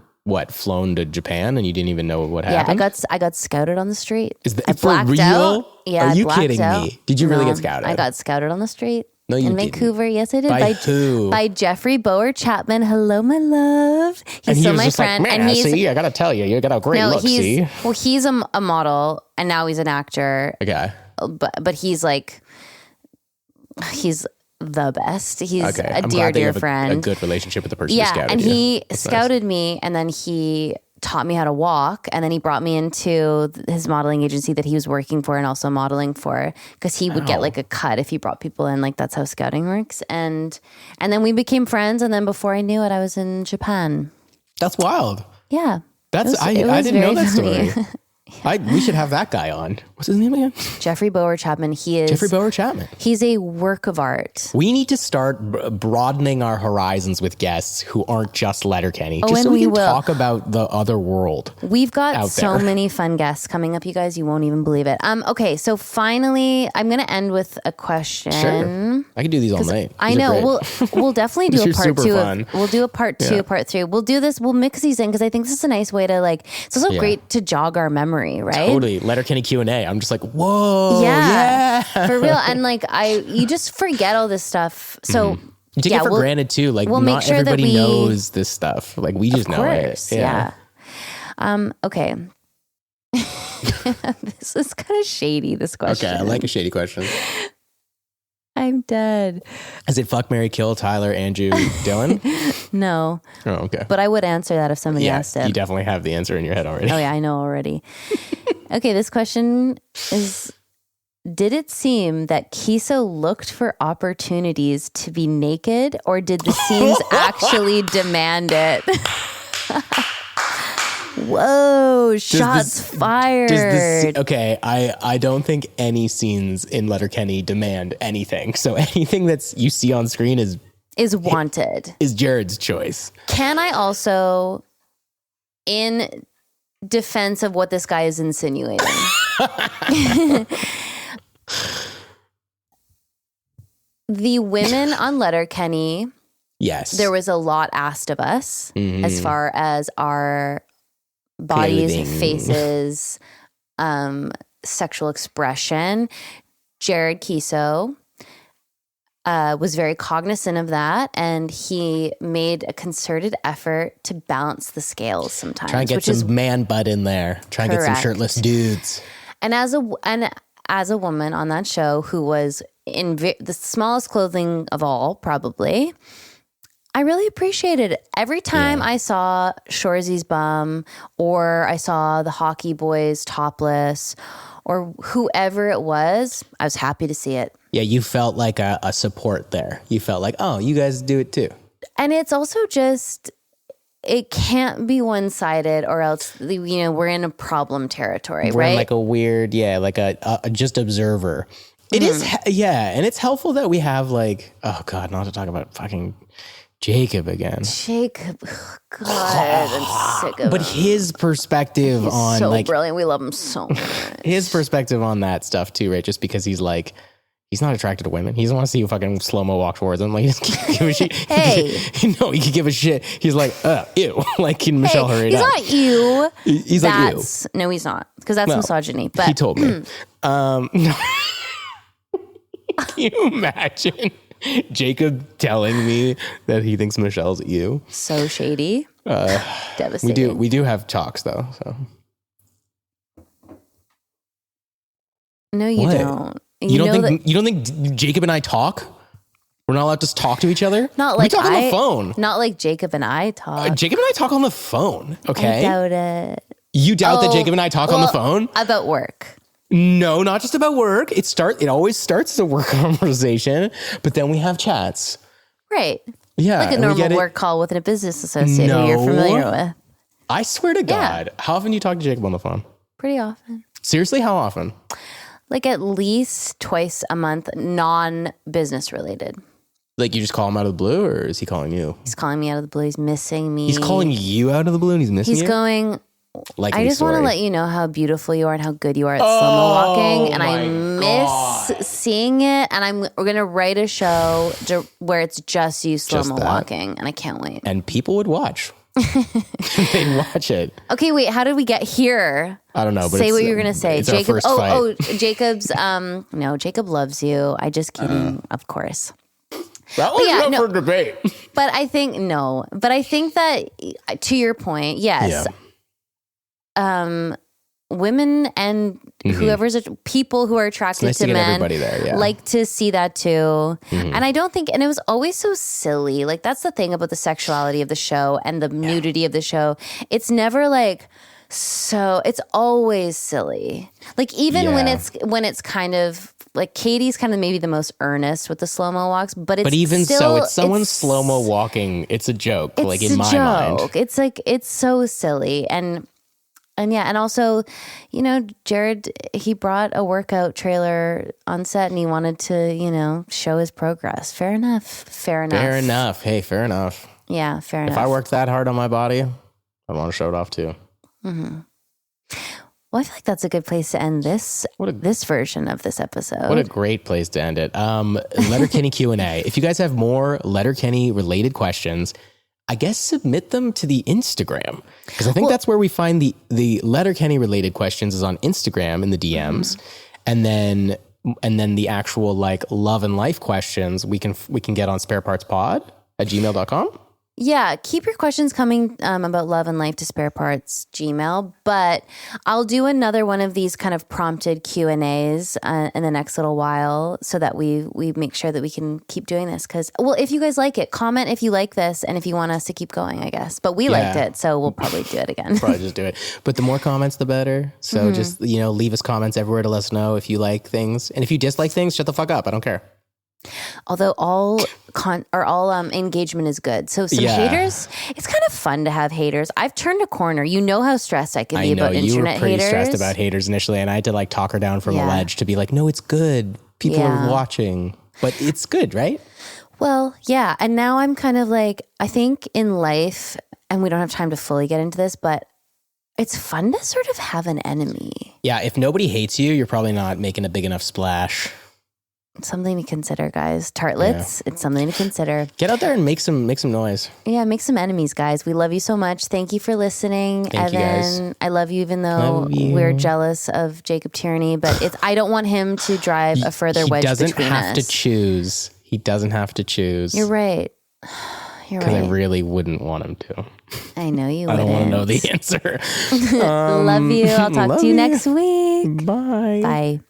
Speaker 1: flown to Japan and you didn't even know what happened?
Speaker 2: Yeah, I got scouted on the street.
Speaker 1: I blacked real? Out.
Speaker 2: Yeah,
Speaker 1: are you kidding me? Did you really get scouted?
Speaker 2: I got scouted on the street.
Speaker 1: No, you
Speaker 2: in
Speaker 1: didn't.
Speaker 2: Vancouver, yes, I did.
Speaker 1: By who?
Speaker 2: By Jeffrey Bower Chapman. Hello, my love. He's still my friend.
Speaker 1: Like, man, I gotta tell you, you got a great look.
Speaker 2: He's a model, and now he's an actor.
Speaker 1: Okay,
Speaker 2: but he's like, he's the best. He's a
Speaker 1: I'm
Speaker 2: dear,
Speaker 1: glad
Speaker 2: dear
Speaker 1: that you
Speaker 2: friend.
Speaker 1: have a good relationship with the person who scouted
Speaker 2: and
Speaker 1: you.
Speaker 2: he scouted me, and then he taught me how to walk, and then he brought me into his modeling agency that he was working for and also modeling for, because he would get like a cut if he brought people in. Like that's how scouting works. And then we became friends, and then before I knew it, I was in Japan.
Speaker 1: That's wild.
Speaker 2: Yeah.
Speaker 1: I didn't know that story. We should have that guy on. What's his name again?
Speaker 2: Jeffrey Bower Chapman. Jeffrey
Speaker 1: Bower Chapman.
Speaker 2: He's a work of art.
Speaker 1: We need to start broadening our horizons with guests who aren't just Letterkenny,
Speaker 2: just
Speaker 1: so we can talk about the other world.
Speaker 2: We've got so many fun guests coming up, you guys. You won't even believe it. Okay, so finally, I'm going to end with a question. Sure.
Speaker 1: I can do these all night.
Speaker 2: I know. We'll definitely do a part two. We'll do a part two, part three. We'll do this. We'll mix these in because I think this is a nice way to it's also great to jog our memory. Right?
Speaker 1: Totally. Letterkenny Q&A. I'm just like, whoa.
Speaker 2: Yeah. For real. And you just forget all this stuff. So
Speaker 1: you take it for granted too. Like not everybody knows this stuff. Like we just know it.
Speaker 2: Yeah. Okay. This is kind of shady, this question.
Speaker 1: Okay. I like a shady question.
Speaker 2: I'm dead.
Speaker 1: Is it fuck, marry, kill, Tyler, Andrew, Dylan?
Speaker 2: No.
Speaker 1: Oh, okay.
Speaker 2: But I would answer that if somebody asked it.
Speaker 1: You definitely have the answer in your head already.
Speaker 2: Oh yeah, I know already. Okay, this question is, did it seem that Kiso looked for opportunities to be naked, or did the scenes actually demand it? Whoa, shots fired.
Speaker 1: Okay, I don't think any scenes in Letterkenny demand anything. So anything you see on screen is
Speaker 2: wanted.
Speaker 1: Is Jared's choice.
Speaker 2: Can I also, in defense of what this guy is insinuating, the women on Letterkenny,
Speaker 1: yes,
Speaker 2: there was a lot asked of us as far as our bodies, faces, sexual expression. Jared Kiso was very cognizant of that, and he made a concerted effort to balance the scales sometimes.
Speaker 1: Try and get some man butt in there. Try and get some shirtless dudes.
Speaker 2: And as a woman on that show who was in the smallest clothing of all, probably, I really appreciated it. Every time I saw Shoresy's bum, or I saw the hockey boys topless, or whoever it was, I was happy to see it.
Speaker 1: Yeah, you felt like a support there. You felt like, oh, you guys do it too.
Speaker 2: And it's also just, it can't be one-sided, or else, we're in a problem territory,
Speaker 1: We're
Speaker 2: right?
Speaker 1: in like a weird, like a just observer. It is, and it's helpful that we have like, oh God, not to talk about fucking Jacob again.
Speaker 2: Jacob, God, I'm sick of
Speaker 1: But
Speaker 2: him.
Speaker 1: his perspective
Speaker 2: He's
Speaker 1: on
Speaker 2: so
Speaker 1: like
Speaker 2: brilliant. We love him so much.
Speaker 1: his perspective on that stuff too, right? Just because he's like, he's not attracted to women. He doesn't want to see you fucking slow-mo walk towards him. Like, he doesn't give a shit.
Speaker 2: Hey.
Speaker 1: No, he could give a shit. He's like, ew. Like, Michelle hurried
Speaker 2: he's
Speaker 1: up.
Speaker 2: not you.
Speaker 1: He's like, ew.
Speaker 2: No, he's not. Because that's misogyny. But
Speaker 1: He told me. No. Can you imagine Jacob telling me that he thinks Michelle's ew?
Speaker 2: So shady. Devastating.
Speaker 1: We do have talks though. So
Speaker 2: no, you
Speaker 1: What?
Speaker 2: don't.
Speaker 1: you don't think Jacob and I talk? We're not allowed to talk to each other?
Speaker 2: Not like
Speaker 1: we talk on the phone.
Speaker 2: Not like Jacob and I talk.
Speaker 1: Jacob and I talk on the phone. Okay.
Speaker 2: I doubt it.
Speaker 1: You doubt that Jacob and I talk on the phone?
Speaker 2: About work.
Speaker 1: No, not just about work. It always starts as a work conversation, but then we have chats.
Speaker 2: Right.
Speaker 1: Yeah.
Speaker 2: Like a
Speaker 1: and we
Speaker 2: normal
Speaker 1: get
Speaker 2: work call with a business associate who you're familiar with.
Speaker 1: I swear to God. How often do you talk to Jacob on the phone?
Speaker 2: Pretty often.
Speaker 1: Seriously, how often?
Speaker 2: Like at least twice a month, non-business related.
Speaker 1: Like you just call him out of the blue, or is he calling you?
Speaker 2: He's calling me out of the blue. He's missing me.
Speaker 1: He's calling you out of the blue and he's missing you?
Speaker 2: He's going,
Speaker 1: Likely
Speaker 2: I just want to let you know how beautiful you are and how good you are at slow-mo walking. And I miss seeing it. And we're going to write a show where it's just you slow-mo walking. And I can't wait.
Speaker 1: And people would watch. They'd watch it.
Speaker 2: Okay, wait. How did we get here?
Speaker 1: I don't know. But
Speaker 2: say what you're gonna say,
Speaker 1: it's
Speaker 2: Jacob.
Speaker 1: Our first fight.
Speaker 2: Jacob's. No, Jacob loves you. I just kidding, of course.
Speaker 1: That was up for debate.
Speaker 2: But I think that to your point, yes.
Speaker 1: Yeah.
Speaker 2: Women and whoever's people who are attracted to men like to see that too. And I don't think, and it was always so silly. Like that's the thing about the sexuality of the show and the nudity of the show. It's never like, so it's always silly. Like even when it's kind of like Katie's kind of maybe the most earnest with the slow-mo walks, but even still,
Speaker 1: it's someone slow-mo walking. It's a joke. Like in my mind,
Speaker 2: it's like, it's so silly. And yeah, and also, Jared, he brought a workout trailer on set and he wanted to, show his progress. Fair enough.
Speaker 1: Fair enough. Hey, fair enough.
Speaker 2: Yeah, fair enough.
Speaker 1: If I worked that hard on my body, I'd want to show it off too.
Speaker 2: Mm-hmm. Well, I feel like that's a good place to end this version of this episode.
Speaker 1: What a great place to end it. Letterkenny Q&A. If you guys have more Letterkenny related questions, I guess submit them to the Instagram, because I think that's where we find the Letterkenny related questions is on Instagram in the DMs, and then the actual like love and life questions we can get on sparepartspod@gmail.com.
Speaker 2: Yeah, keep your questions coming about love and life to Spare Parts Gmail, but I'll do another one of these kind of prompted Q&As in the next little while so that we make sure that we can keep doing this. Because, well, if you guys like it, comment if you like this and if you want us to keep going, I guess. But we liked it, so we'll probably do it again.
Speaker 1: Probably just do it. But the more comments, the better. So just, leave us comments everywhere to let us know if you like things. And if you dislike things, shut the fuck up. I don't care.
Speaker 2: Although all engagement is good. So some haters, it's kind of fun to have haters. I've turned a corner. You know how stressed I can be about internet haters. You were pretty
Speaker 1: stressed about haters initially, and I had to like talk her down from a ledge to be like, no, it's good. People are watching. But it's good, right?
Speaker 2: Well, yeah. And now I'm kind of like, I think in life, and we don't have time to fully get into this, but it's fun to sort of have an enemy.
Speaker 1: Yeah, if nobody hates you, you're probably not making a big enough splash.
Speaker 2: Something to consider, guys. Tartlets, it's something to consider.
Speaker 1: Get out there and make some noise.
Speaker 2: Yeah, make some enemies, guys. We love you so much. Thank you for listening.
Speaker 1: Thank you, guys.
Speaker 2: I love you, even though we're jealous of Jacob Tierney. But I don't want him to drive a further wedge between us.
Speaker 1: He doesn't have to choose. He doesn't have to choose.
Speaker 2: You're right.
Speaker 1: Because I really wouldn't want him to.
Speaker 2: I know you
Speaker 1: wouldn't. I don't want to know the answer.
Speaker 2: Love you. I'll talk to you next week.
Speaker 1: Bye.
Speaker 2: Bye.